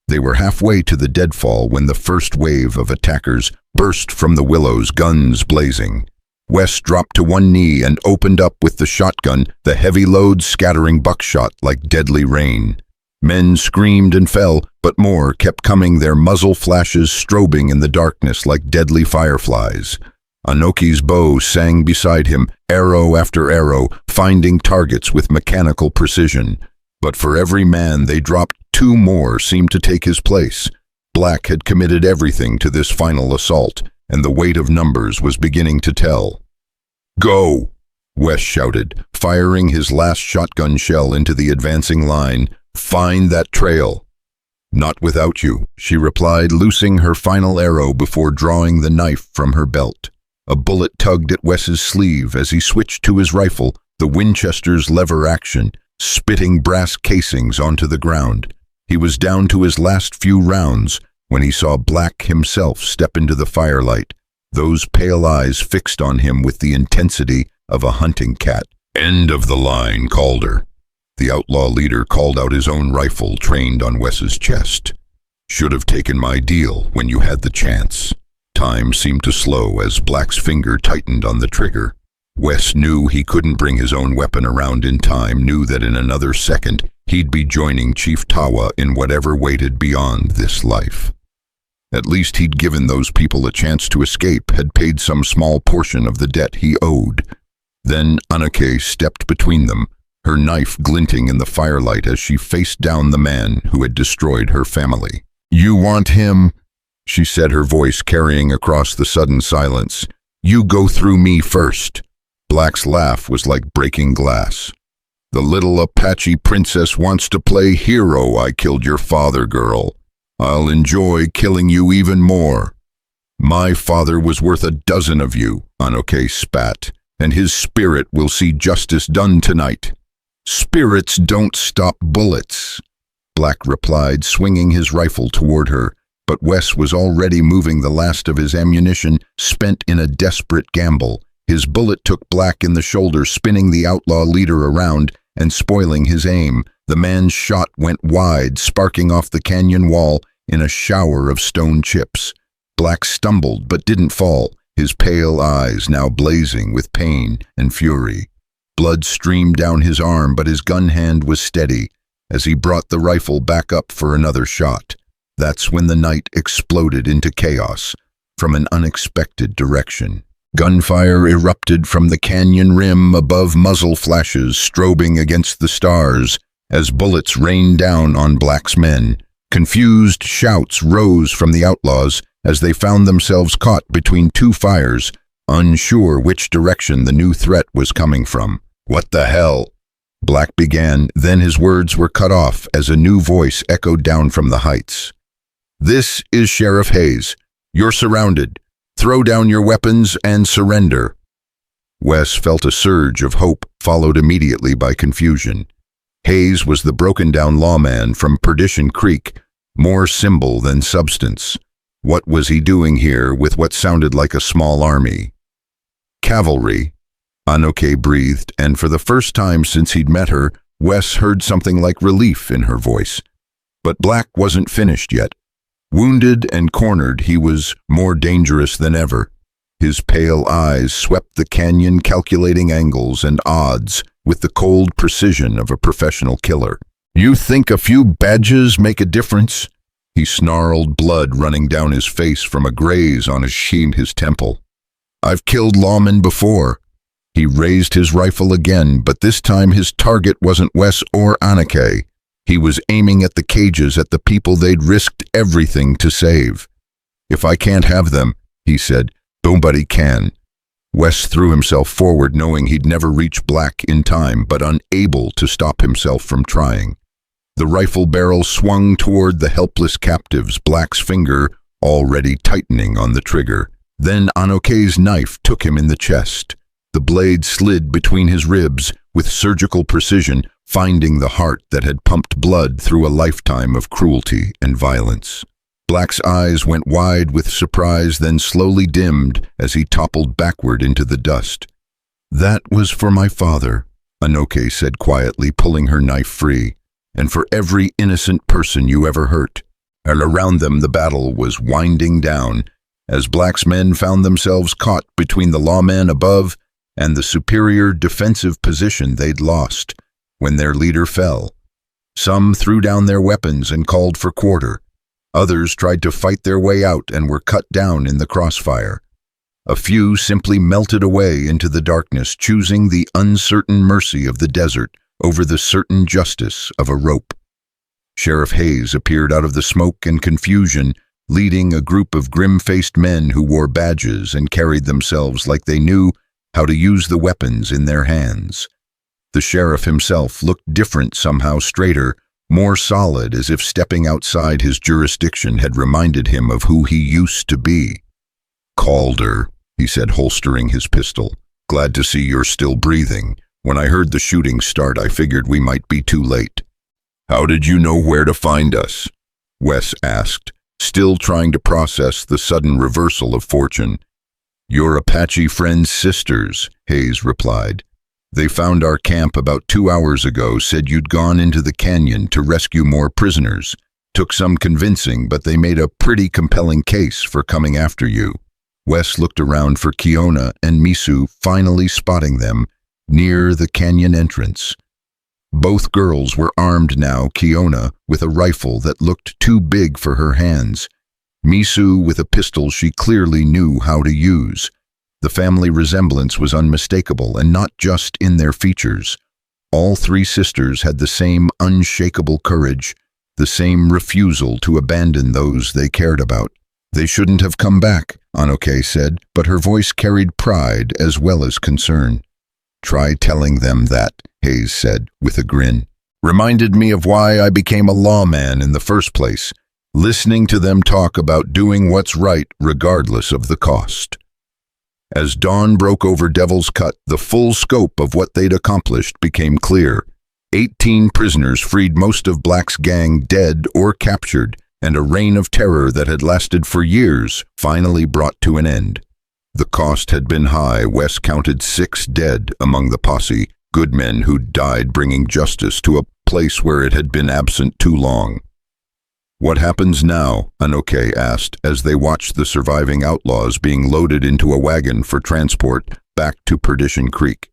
They were halfway to the deadfall when the first wave of attackers burst from the willows, guns blazing. Wes dropped to one knee and opened up with the shotgun, the heavy load scattering buckshot like deadly rain. Men screamed and fell, but more kept coming, their muzzle flashes strobing in the darkness like deadly fireflies. Anokei's bow sang beside him, arrow after arrow, finding targets with mechanical precision. But for every man they dropped, 2 more seemed to take his place. Black had committed everything to this final assault, and the weight of numbers was beginning to tell. Go! Wes shouted, firing his last shotgun shell into the advancing line. Find that trail. Not without you, she replied, loosing her final arrow before drawing the knife from her belt. A bullet tugged at Wes's sleeve as he switched to his rifle, the Winchester's lever action, spitting brass casings onto the ground. He was down to his last few rounds when he saw Black himself step into the firelight, those pale eyes fixed on him with the intensity of a hunting cat. End of the line, Calder. The outlaw leader called out his own rifle trained on Wes's chest. Should have taken my deal when you had the chance. Time seemed to slow as Black's finger tightened on the trigger. Wes knew he couldn't bring his own weapon around in time, knew that in another second he'd be joining Chief Tawa in whatever waited beyond this life. At least he'd given those people a chance to escape, had paid some small portion of the debt he owed. Then Anokei stepped between them, her knife glinting in the firelight as she faced down the man who had destroyed her family. "You want him?" she said, her voice carrying across the sudden silence. "You go through me first." Black's laugh was like breaking glass. "The little Apache princess wants to play hero. I killed your father, girl. I'll enjoy killing you even more." "My father was worth a dozen of you," Anokei spat, "and his spirit will see justice done tonight." "Spirits don't stop bullets," Black replied, swinging his rifle toward her, but Wes was already moving the last of his ammunition, spent in a desperate gamble. His bullet took Black in the shoulder, spinning the outlaw leader around and spoiling his aim. The man's shot went wide, sparking off the canyon wall in a shower of stone chips. Black stumbled but didn't fall, his pale eyes now blazing with pain and fury. Blood streamed down his arm, but his gun hand was steady as he brought the rifle back up for another shot. That's when the night exploded into chaos from an unexpected direction. Gunfire erupted from the canyon rim above, muzzle flashes strobing against the stars as bullets rained down on Black's men. Confused shouts rose from the outlaws as they found themselves caught between two fires, unsure which direction the new threat was coming from. "What the hell?" Black began, then his words were cut off as a new voice echoed down from the heights. "This is Sheriff Hayes. You're surrounded. Throw down your weapons and surrender." Wes felt a surge of hope, followed immediately by confusion. Hayes was the broken-down lawman from Perdition Creek, more symbol than substance. What was he doing here with what sounded like a small army? "Cavalry," Anokei breathed, and for the first time since he'd met her, Wes heard something like relief in her voice. But Black wasn't finished yet. Wounded and cornered, he was more dangerous than ever. His pale eyes swept the canyon, calculating angles and odds with the cold precision of a professional killer. "You think a few badges make a difference?" He snarled, blood running down his face from a graze on his temple. "I've killed lawmen before." He raised his rifle again, but this time his target wasn't Wes or Anokei. He was aiming at the cages, at the people they'd risked everything to save. "If I can't have them," he said, "nobody can." Wes threw himself forward, knowing he'd never reach Black in time, but unable to stop himself from trying. The rifle barrel swung toward the helpless captives, Black's finger already tightening on the trigger. Then Anokei's knife took him in the chest. The blade slid between his ribs with surgical precision, finding the heart that had pumped blood through a lifetime of cruelty and violence. Black's eyes went wide with surprise, then slowly dimmed as he toppled backward into the dust. "That was for my father," Anokei said quietly, pulling her knife free, "and for every innocent person you ever hurt." And around them the battle was winding down as Black's men found themselves caught between the lawmen above and the superior defensive position they'd lost when their leader fell. Some threw down their weapons and called for quarter. Others tried to fight their way out and were cut down in the crossfire. A few simply melted away into the darkness, choosing the uncertain mercy of the desert over the certain justice of a rope. Sheriff Hayes appeared out of the smoke and confusion, leading a group of grim-faced men who wore badges and carried themselves like they knew how to use the weapons in their hands. The sheriff himself looked different, somehow straighter, more solid, as if stepping outside his jurisdiction had reminded him of who he used to be. "Calder," he said, holstering his pistol. "Glad to see you're still breathing. When I heard the shooting start, I figured we might be too late." "How did you know where to find us?" Wes asked, still trying to process the sudden reversal of fortune. "Your Apache friend's sisters," Hayes replied. "They found our camp about 2 hours ago, said you'd gone into the canyon to rescue more prisoners. Took some convincing, but they made a pretty compelling case for coming after you." Wes looked around for Kiona and Misu, finally spotting them near the canyon entrance. Both girls were armed now, Kiona with a rifle that looked too big for her hands, Misu with a pistol she clearly knew how to use. The family resemblance was unmistakable, and not just in their features. All three sisters had the same unshakable courage, the same refusal to abandon those they cared about. "They shouldn't have come back," Anokei said, but her voice carried pride as well as concern. "Try telling them that," Hayes said, with a grin. "Reminded me of why I became a lawman in the first place, listening to them talk about doing what's right regardless of the cost." As dawn broke over Devil's Cut, the full scope of what they'd accomplished became clear. 18 prisoners freed, most of Black's gang dead or captured, and a reign of terror that had lasted for years finally brought to an end. The cost had been high. Wes counted 6 dead among the posse, good men who'd died bringing justice to a place where it had been absent too long. "What happens now?" Anokei asked as they watched the surviving outlaws being loaded into a wagon for transport back to Perdition Creek.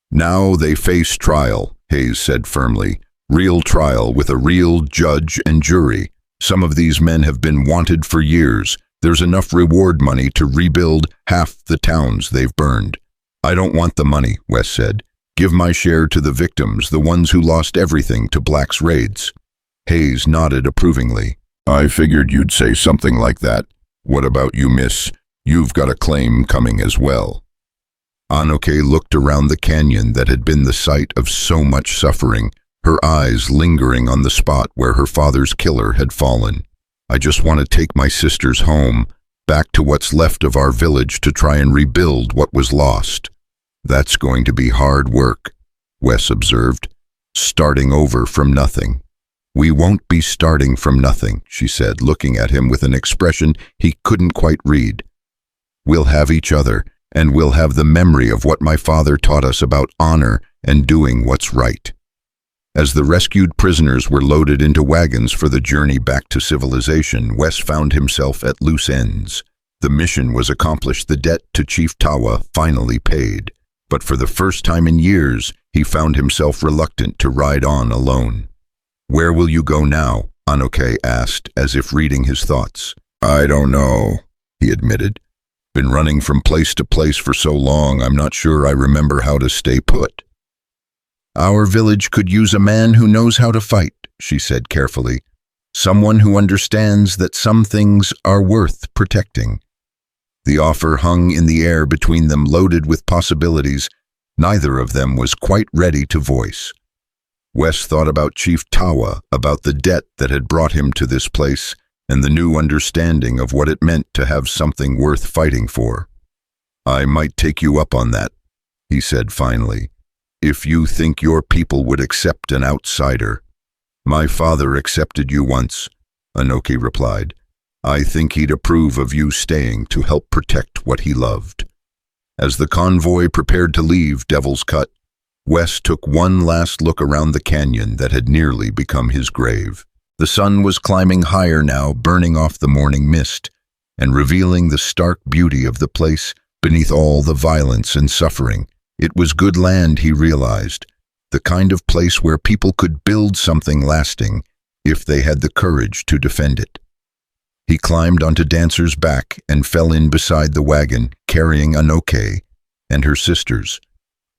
"Now they face trial," Hayes said firmly. "Real trial with a real judge and jury. Some of these men have been wanted for years. There's enough reward money to rebuild half the towns they've burned." "I don't want the money," Wes said. "Give my share to the victims, the ones who lost everything to Black's raids." Hayes nodded approvingly. "I figured you'd say something like that. What about you, miss? You've got a claim coming as well." Anokei looked around the canyon that had been the site of so much suffering, her eyes lingering on the spot where her father's killer had fallen. "I just want to take my sisters home, back to what's left of our village to try and rebuild what was lost." "That's going to be hard work," Wes observed. "Starting over from nothing." "We won't be starting from nothing," she said, looking at him with an expression he couldn't quite read. "We'll have each other, and we'll have the memory of what my father taught us about honor and doing what's right." As the rescued prisoners were loaded into wagons for the journey back to civilization, Wes found himself at loose ends. The mission was accomplished, the debt to Chief Tawa finally paid. But for the first time in years, he found himself reluctant to ride on alone. "Where will you go now?" Anokei asked, as if reading his thoughts. "I don't know," he admitted. "Been running from place to place for so long, I'm not sure I remember how to stay put." "Our village could use a man who knows how to fight," she said carefully. "Someone who understands that some things are worth protecting." The offer hung in the air between them, loaded with possibilities neither of them was quite ready to voice. Wes thought about Chief Tawa, about the debt that had brought him to this place, and the new understanding of what it meant to have something worth fighting for. "I might take you up on that," he said finally, "if you think your people would accept an outsider." "My father accepted you once," Anokei replied. "I think he'd approve of you staying to help protect what he loved." As the convoy prepared to leave Devil's Cut, Wes took one last look around the canyon that had nearly become his grave. The sun was climbing higher now, burning off the morning mist, and revealing the stark beauty of the place beneath all the violence and suffering. It was good land, he realized, the kind of place where people could build something lasting if they had the courage to defend it. He climbed onto Dancer's back and fell in beside the wagon, carrying Anokei and her sisters.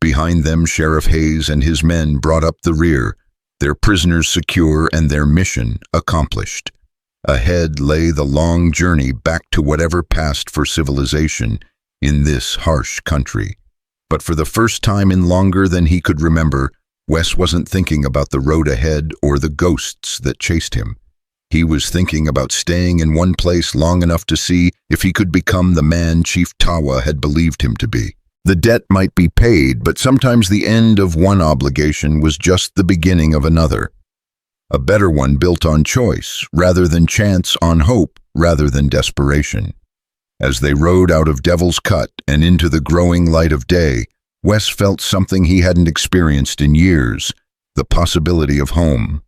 Behind them, Sheriff Hayes and his men brought up the rear, their prisoners secure and their mission accomplished. Ahead lay the long journey back to whatever passed for civilization in this harsh country. But for the first time in longer than he could remember, Wes wasn't thinking about the road ahead or the ghosts that chased him. He was thinking about staying in one place long enough to see if he could become the man Chief Tawa had believed him to be. The debt might be paid, but sometimes the end of one obligation was just the beginning of another. A better one built on choice, rather than chance, on hope, rather than desperation. As they rode out of Devil's Cut and into the growing light of day, Wes felt something he hadn't experienced in years, the possibility of home.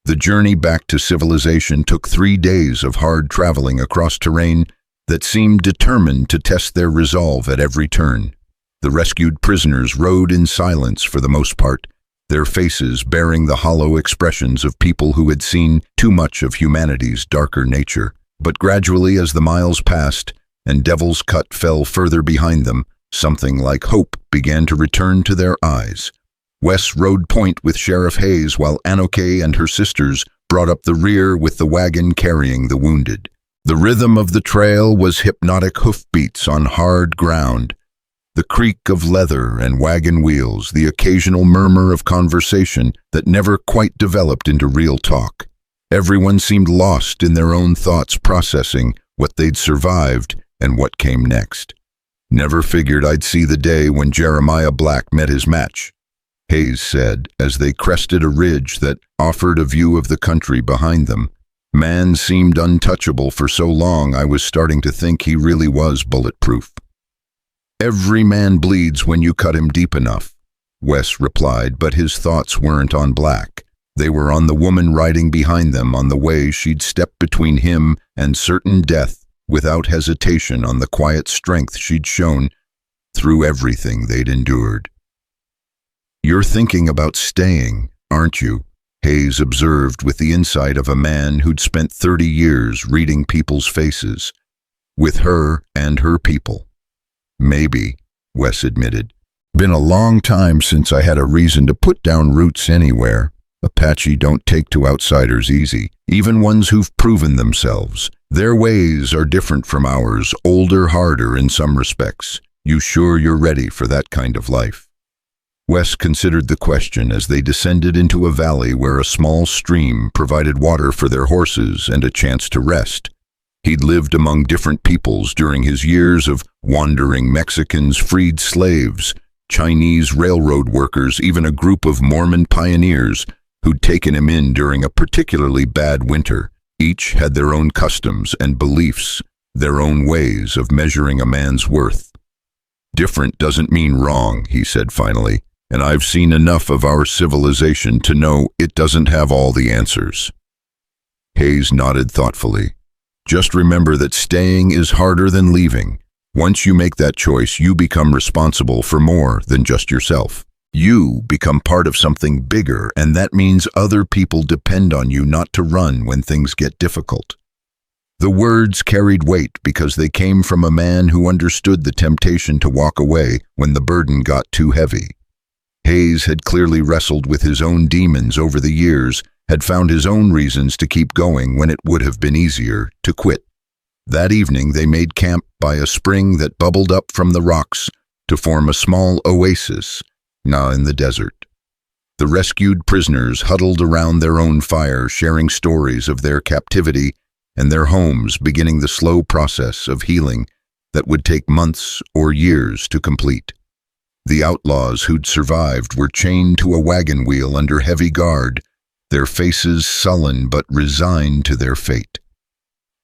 The journey back to civilization took 3 days of hard traveling across terrain that seemed determined to test their resolve at every turn. The rescued prisoners rode in silence for the most part, their faces bearing the hollow expressions of people who had seen too much of humanity's darker nature. But gradually, as the miles passed and Devil's Cut fell further behind them, something like hope began to return to their eyes. Wes rode point with Sheriff Hayes while Anokei and her sisters brought up the rear with the wagon carrying the wounded. The rhythm of the trail was hypnotic hoofbeats on hard ground, the creak of leather and wagon wheels, the occasional murmur of conversation that never quite developed into real talk. Everyone seemed lost in their own thoughts, processing what they'd survived and what came next. "Never figured I'd see the day when Jeremiah Black met his match," Hayes said as they crested a ridge that offered a view of the country behind them. "Man seemed untouchable for so long, I was starting to think he really was bulletproof." "Every man bleeds when you cut him deep enough," Wes replied, but his thoughts weren't on Black. They were on the woman riding behind them, on the way she'd step between him and certain death without hesitation, on the quiet strength she'd shown through everything they'd endured. "You're thinking about staying, aren't you?" Hayes observed with the insight of a man who'd spent 30 years reading people's faces, with her and her people. "Maybe," Wes admitted. "Been a long time since I had a reason to put down roots anywhere. Apache don't take to outsiders easy, even ones who've proven themselves. Their ways are different from ours, older, harder in some respects. You sure you're ready for that kind of life?" Wes considered the question as they descended into a valley where a small stream provided water for their horses and a chance to rest. He'd lived among different peoples during his years of wandering: Mexicans, freed slaves, Chinese railroad workers, even a group of Mormon pioneers who'd taken him in during a particularly bad winter. Each had their own customs and beliefs, their own ways of measuring a man's worth. "Different doesn't mean wrong," he said finally, "and I've seen enough of our civilization to know it doesn't have all the answers." Hayes nodded thoughtfully. "Just remember that staying is harder than leaving. Once you make that choice, you become responsible for more than just yourself. You become part of something bigger, and that means other people depend on you not to run when things get difficult." The words carried weight because they came from a man who understood the temptation to walk away when the burden got too heavy. Hayes had clearly wrestled with his own demons over the years, had found his own reasons to keep going when it would have been easier to quit. That evening they made camp by a spring that bubbled up from the rocks to form a small oasis, now in the desert. The rescued prisoners huddled around their own fire, sharing stories of their captivity and their homes, beginning the slow process of healing that would take months or years to complete. The outlaws who'd survived were chained to a wagon wheel under heavy guard, their faces sullen but resigned to their fate.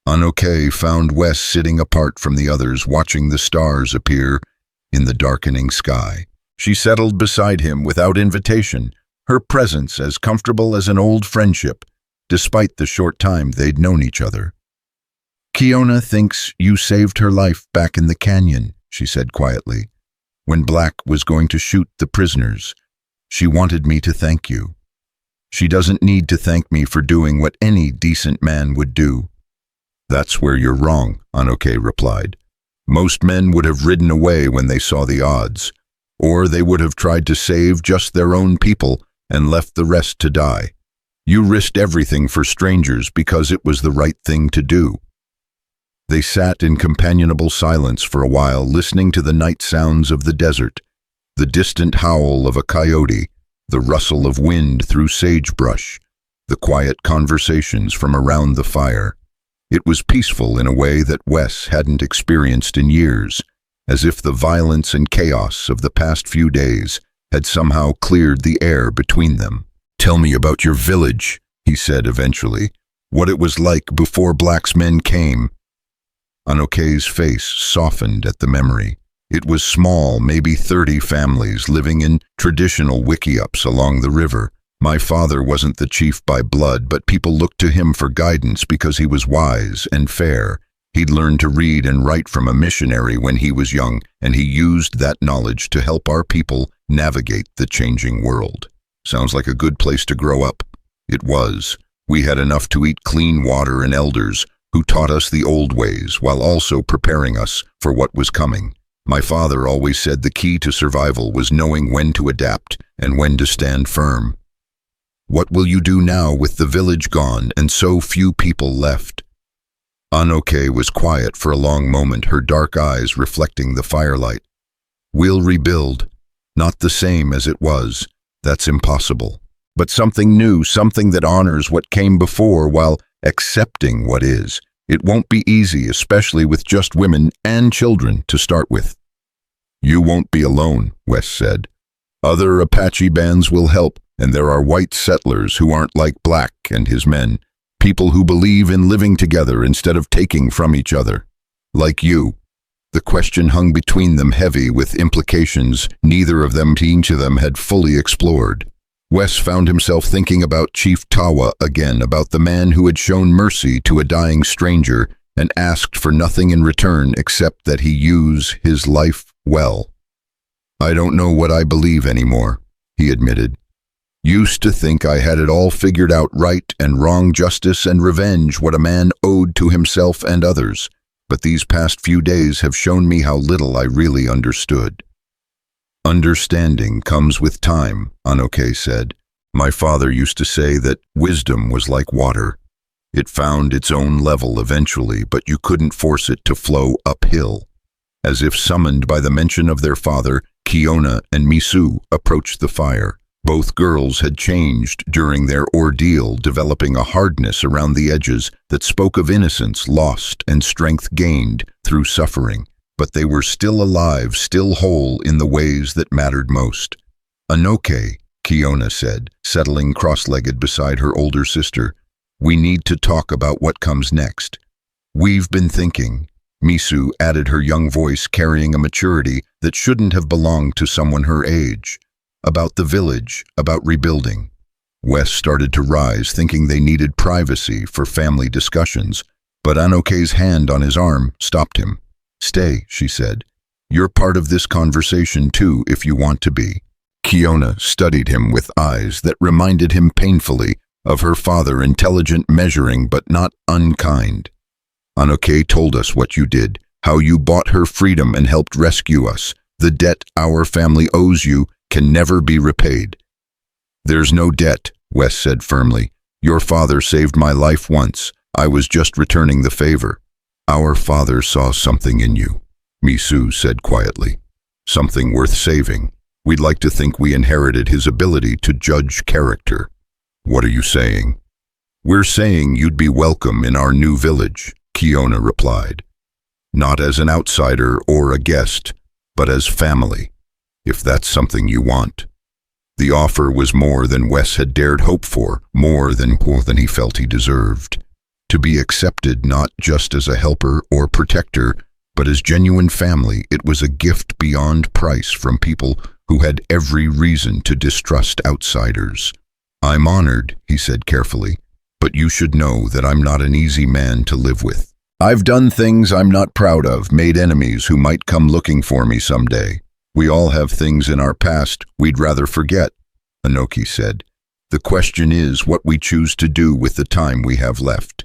Anokei found Wes sitting apart from the others, watching the stars appear in the darkening sky. She settled beside him without invitation, her presence as comfortable as an old friendship, despite the short time they'd known each other. "Kiona thinks you saved her life back in the canyon," she said quietly. "When Black was going to shoot the prisoners, she wanted me to thank you. She doesn't need to thank me for doing what any decent man would do." "That's where you're wrong," Anokei replied. "Most men would have ridden away when they saw the odds, or they would have tried to save just their own people and left the rest to die. You risked everything for strangers because it was the right thing to do." They sat in companionable silence for a while, listening to the night sounds of the desert, the distant howl of a coyote, the rustle of wind through sagebrush, the quiet conversations from around the fire. It was peaceful in a way that Wes hadn't experienced in years, as if the violence and chaos of the past few days had somehow cleared the air between them. "Tell me about your village," he said eventually, "what it was like before Black's men came." Anokei's face softened at the memory. It was small, maybe 30 families living in traditional wickiups along the river. My father wasn't the chief by blood, but people looked to him for guidance because he was wise and fair. He'd learned to read and write from a missionary when he was young, and he used that knowledge to help our people navigate the changing world. Sounds like a good place to grow up. It was. We had enough to eat clean water and elders who taught us the old ways while also preparing us for what was coming. My father always said the key to survival was knowing when to adapt and when to stand firm. What will you do now with the village gone and so few people left? Anokei was quiet for a long moment, her dark eyes reflecting the firelight. We'll rebuild. Not the same as it was. That's impossible. But something new, something that honors what came before while accepting what is. It won't be easy, especially with just women and children to start with. You won't be alone, Wes said. Other Apache bands will help, and there are white settlers who aren't like Black and his men, people who believe in living together instead of taking from each other. Like you. The question hung between them, heavy with implications neither of them, each of them, had fully explored. Wes found himself thinking about Chief Tawa again, about the man who had shown mercy to a dying stranger and asked for nothing in return except that he use his life well. I don't know what I believe anymore, he admitted. Used to think I had it all figured out, right and wrong, justice and revenge, what a man owed to himself and others. But these past few days have shown me how little I really understood. Understanding comes with time, Anokei said. My father used to say that wisdom was like water. It found its own level eventually, but you couldn't force it to flow uphill. As if summoned by the mention of their father, Kiona and Misu approached the fire. Both girls had changed during their ordeal, developing a hardness around the edges that spoke of innocence lost and strength gained through suffering. But they were still alive, still whole in the ways that mattered most. Anokei, Kiona said, settling cross-legged beside her older sister. We need to talk about what comes next. We've been thinking. Misu added, her young voice carrying a maturity that shouldn't have belonged to someone her age. About the village, about rebuilding. Wes started to rise, thinking they needed privacy for family discussions, but Anokei's hand on his arm stopped him. Stay, she said. You're part of this conversation too, if you want to be. Kiona studied him with eyes that reminded him painfully of her father, intelligent, measuring, but not unkind. Anokei told us what you did, how you bought her freedom and helped rescue us. The debt our family owes you can never be repaid. There's no debt, Wes said firmly. Your father saved my life once. I was just returning the favor. Our father saw something in you, Misu said quietly. Something worth saving. We'd like to think we inherited his ability to judge character. What are you saying? We're saying you'd be welcome in our new village, Kiona replied. Not as an outsider or a guest, but as family, if that's something you want. The offer was more than Wes had dared hope for, more than he felt he deserved. To be accepted not just as a helper or protector, but as genuine family, it was a gift beyond price from people who had every reason to distrust outsiders. I'm honored, he said carefully, but you should know that I'm not an easy man to live with. I've done things I'm not proud of, made enemies who might come looking for me someday. We all have things in our past we'd rather forget, Anokei said. The question is what we choose to do with the time we have left.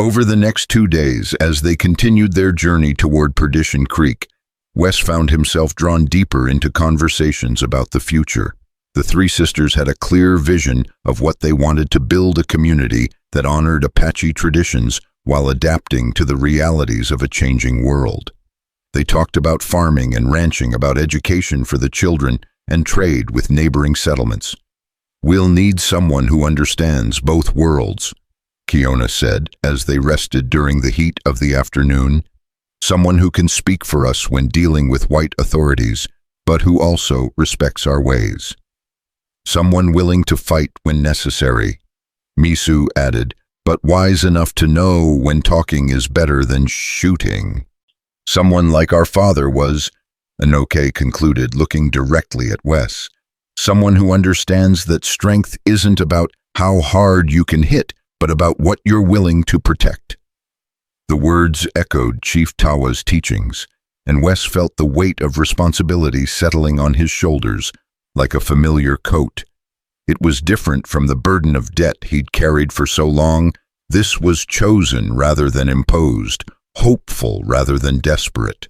Over the next 2 days, as they continued their journey toward Perdition Creek, Wes found himself drawn deeper into conversations about the future. The three sisters had a clear vision of what they wanted to build, a community that honored Apache traditions while adapting to the realities of a changing world. They talked about farming and ranching, about education for the children, and trade with neighboring settlements. We'll need someone who understands both worlds, Kiona said as they rested during the heat of the afternoon. Someone who can speak for us when dealing with white authorities, but who also respects our ways. Someone willing to fight when necessary, Misu added, but wise enough to know when talking is better than shooting. Someone like our father was, Anokei concluded, looking directly at Wes. Someone who understands that strength isn't about how hard you can hit, but about what you're willing to protect. The words echoed Chief Tawa's teachings, and Wes felt the weight of responsibility settling on his shoulders like a familiar coat. It was different from the burden of debt he'd carried for so long. This was chosen rather than imposed, hopeful rather than desperate.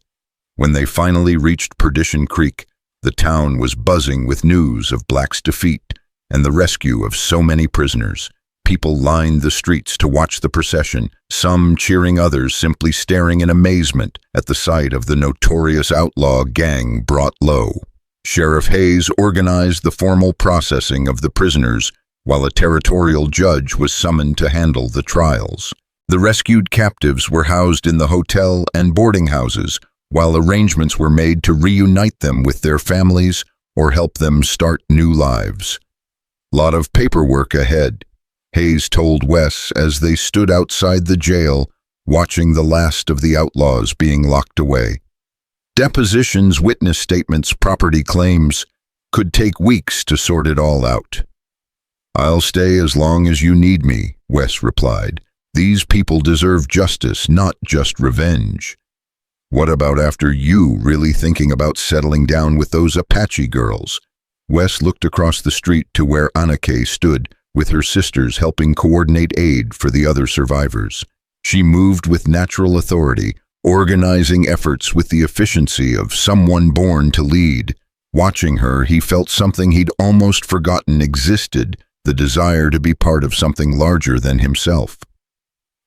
When they finally reached Perdition Creek, the town was buzzing with news of Black's defeat and the rescue of so many prisoners. People lined the streets to watch the procession, some cheering, others simply staring in amazement at the sight of the notorious outlaw gang brought low. Sheriff Hayes organized the formal processing of the prisoners, while a territorial judge was summoned to handle the trials. The rescued captives were housed in the hotel and boarding houses, while arrangements were made to reunite them with their families or help them start new lives. Lot of paperwork ahead, Hayes told Wes as they stood outside the jail, watching the last of the outlaws being locked away. Depositions, witness statements, property claims could take weeks to sort it all out. "I'll stay as long as you need me," Wes replied. "These people deserve justice, not just revenge." "What about after you really thinking about settling down with those Apache girls?" Wes looked across the street to where Anokei stood, with her sisters helping coordinate aid for the other survivors. She moved with natural authority, organizing efforts with the efficiency of someone born to lead. Watching her, he felt something he'd almost forgotten existed, the desire to be part of something larger than himself.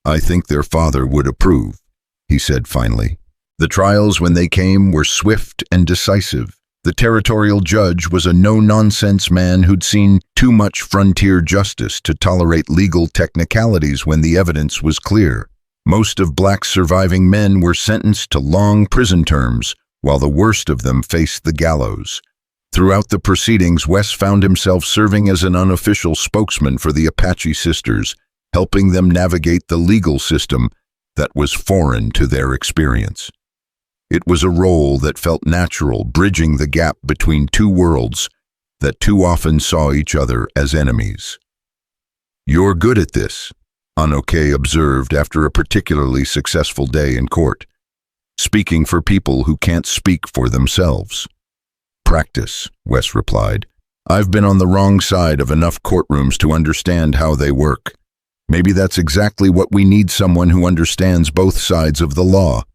"I think their father would approve," he said finally. The trials, when they came, were swift and decisive. The territorial judge was a no-nonsense man who'd seen too much frontier justice to tolerate legal technicalities when the evidence was clear. Most of Black's surviving men were sentenced to long prison terms, while the worst of them faced the gallows. Throughout the proceedings, Wes found himself serving as an unofficial spokesman for the Apache sisters, helping them navigate the legal system that was foreign to their experience. It was a role that felt natural, bridging the gap between two worlds that too often saw each other as enemies. "You're good at this," Anokei observed after a particularly successful day in court. "Speaking for people who can't speak for themselves." "Practice," Wes replied. "I've been on the wrong side of enough courtrooms to understand how they work. Maybe that's exactly what we need, someone who understands both sides of the law."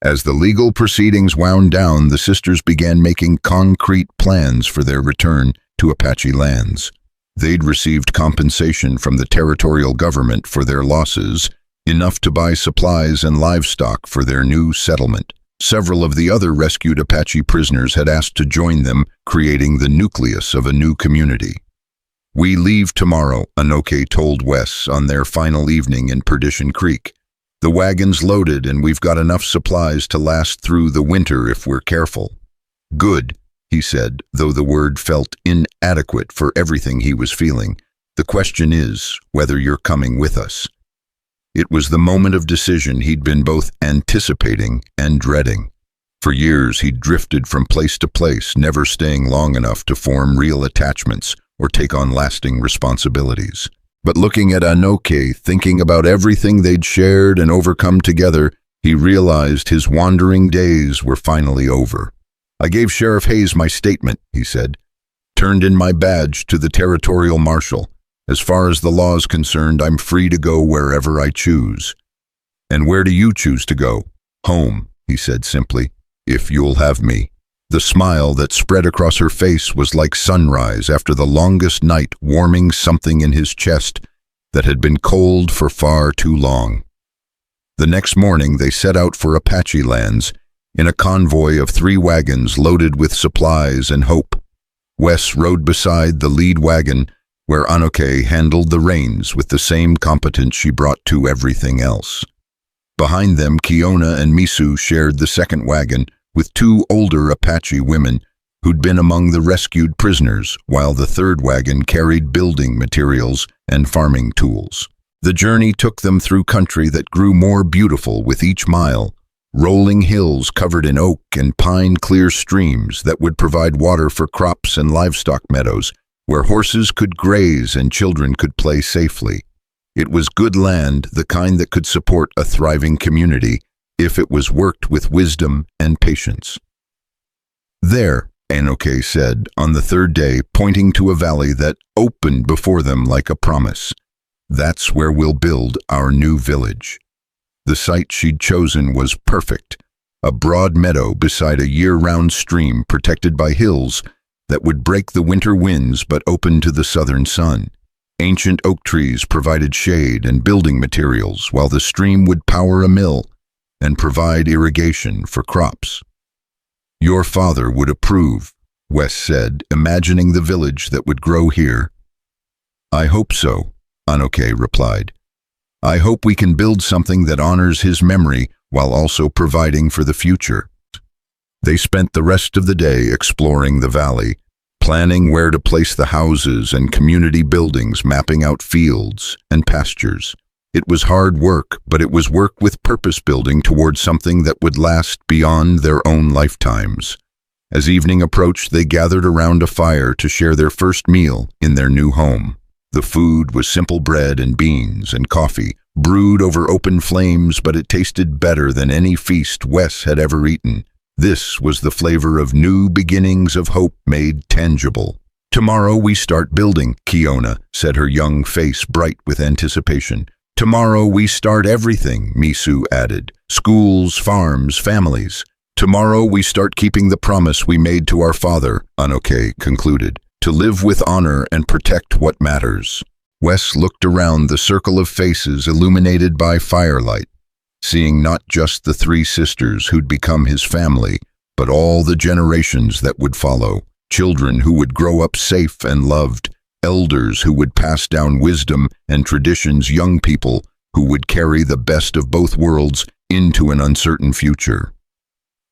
As the legal proceedings wound down, the sisters began making concrete plans for their return to Apache lands. They'd received compensation from the territorial government for their losses, enough to buy supplies and livestock for their new settlement. Several of the other rescued Apache prisoners had asked to join them, creating the nucleus of a new community. "We leave tomorrow," Anokei told Wes on their final evening in Perdition Creek. "The wagon's loaded and we've got enough supplies to last through the winter if we're careful." "Good," he said, though the word felt inadequate for everything he was feeling. "The question is whether you're coming with us." It was the moment of decision he'd been both anticipating and dreading. For years he'd drifted from place to place, never staying long enough to form real attachments or take on lasting responsibilities. But looking at Anokei, thinking about everything they'd shared and overcome together, he realized his wandering days were finally over. "I gave Sheriff Hayes my statement," he said. "Turned in my badge to the territorial marshal. As far as the law is concerned, I'm free to go wherever I choose." "And where do you choose to go?" "Home," he said simply, "if you'll have me." The smile that spread across her face was like sunrise after the longest night, warming something in his chest that had been cold for far too long. The next morning they set out for Apache lands in a convoy of 3 wagons loaded with supplies and hope. Wes rode beside the lead wagon, where Anokei handled the reins with the same competence she brought to everything else. Behind them, Kiona and Misu shared the second wagon, with 2 older Apache women who'd been among the rescued prisoners, while the third wagon carried building materials and farming tools. The journey took them through country that grew more beautiful with each mile, rolling hills covered in oak and pine, clear streams that would provide water for crops and livestock meadows, where horses could graze and children could play safely. It was good land, the kind that could support a thriving community, if it was worked with wisdom and patience. "There," Anokei said on the third day, pointing to a valley that opened before them like a promise. "That's where we'll build our new village." The site she'd chosen was perfect, a broad meadow beside a year-round stream protected by hills that would break the winter winds but open to the southern sun. Ancient oak trees provided shade and building materials, while the stream would power a mill and provide irrigation for crops. "Your father would approve," Wes said, imagining the village that would grow here. "I hope so," Anokei replied. "I hope we can build something that honors his memory while also providing for the future." They spent the rest of the day exploring the valley, planning where to place the houses and community buildings, mapping out fields and pastures. It was hard work, but it was work with purpose, building towards something that would last beyond their own lifetimes. As evening approached, they gathered around a fire to share their first meal in their new home. The food was simple bread and beans and coffee, brewed over open flames, but it tasted better than any feast Wes had ever eaten. This was the flavor of new beginnings, of hope made tangible. "Tomorrow we start building," Kiona said, her young face bright with anticipation. "Tomorrow we start everything," Misu added. "Schools, farms, families. Tomorrow we start keeping the promise we made to our father," Anokei concluded, "to live with honor and protect what matters." Wes looked around the circle of faces illuminated by firelight, seeing not just the three sisters who'd become his family, but all the generations that would follow. Children who would grow up safe and loved, elders who would pass down wisdom and traditions, young people who would carry the best of both worlds into an uncertain future.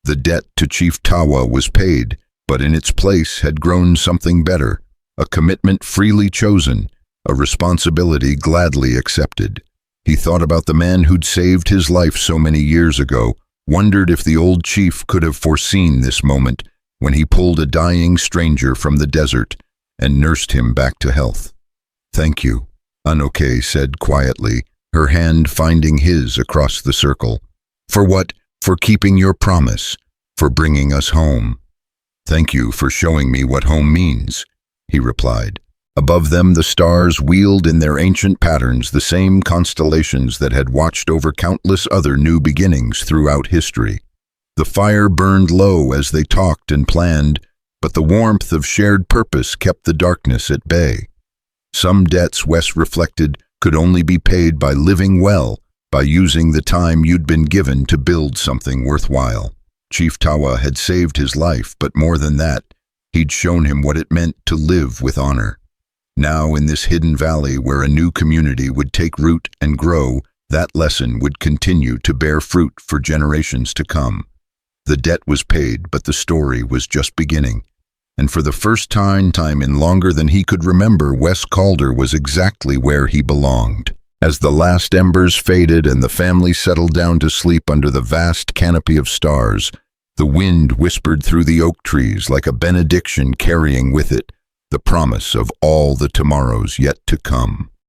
The debt to Chief Tawa was paid, but in its place had grown something better, a commitment freely chosen, a responsibility gladly accepted. He thought about the man who'd saved his life so many years ago, wondered if the old chief could have foreseen this moment when he pulled a dying stranger from the desert and nursed him back to health. "Thank you," Anokei said quietly, her hand finding his across the circle. "For what? For keeping your promise, for bringing us home." "Thank you for showing me what home means," he replied. Above them, the stars wheeled in their ancient patterns, the same constellations that had watched over countless other new beginnings throughout history. The fire burned low as they talked and planned, but the warmth of shared purpose kept the darkness at bay. Some debts, Wes reflected, could only be paid by living well, by using the time you'd been given to build something worthwhile. Chief Tawa had saved his life, but more than that, he'd shown him what it meant to live with honor. Now, in this hidden valley where a new community would take root and grow, that lesson would continue to bear fruit for generations to come. The debt was paid, but the story was just beginning. And for the first time in longer than he could remember, Wes Calder was exactly where he belonged. As the last embers faded and the family settled down to sleep under the vast canopy of stars, the wind whispered through the oak trees like a benediction, carrying with it the promise of all the tomorrows yet to come.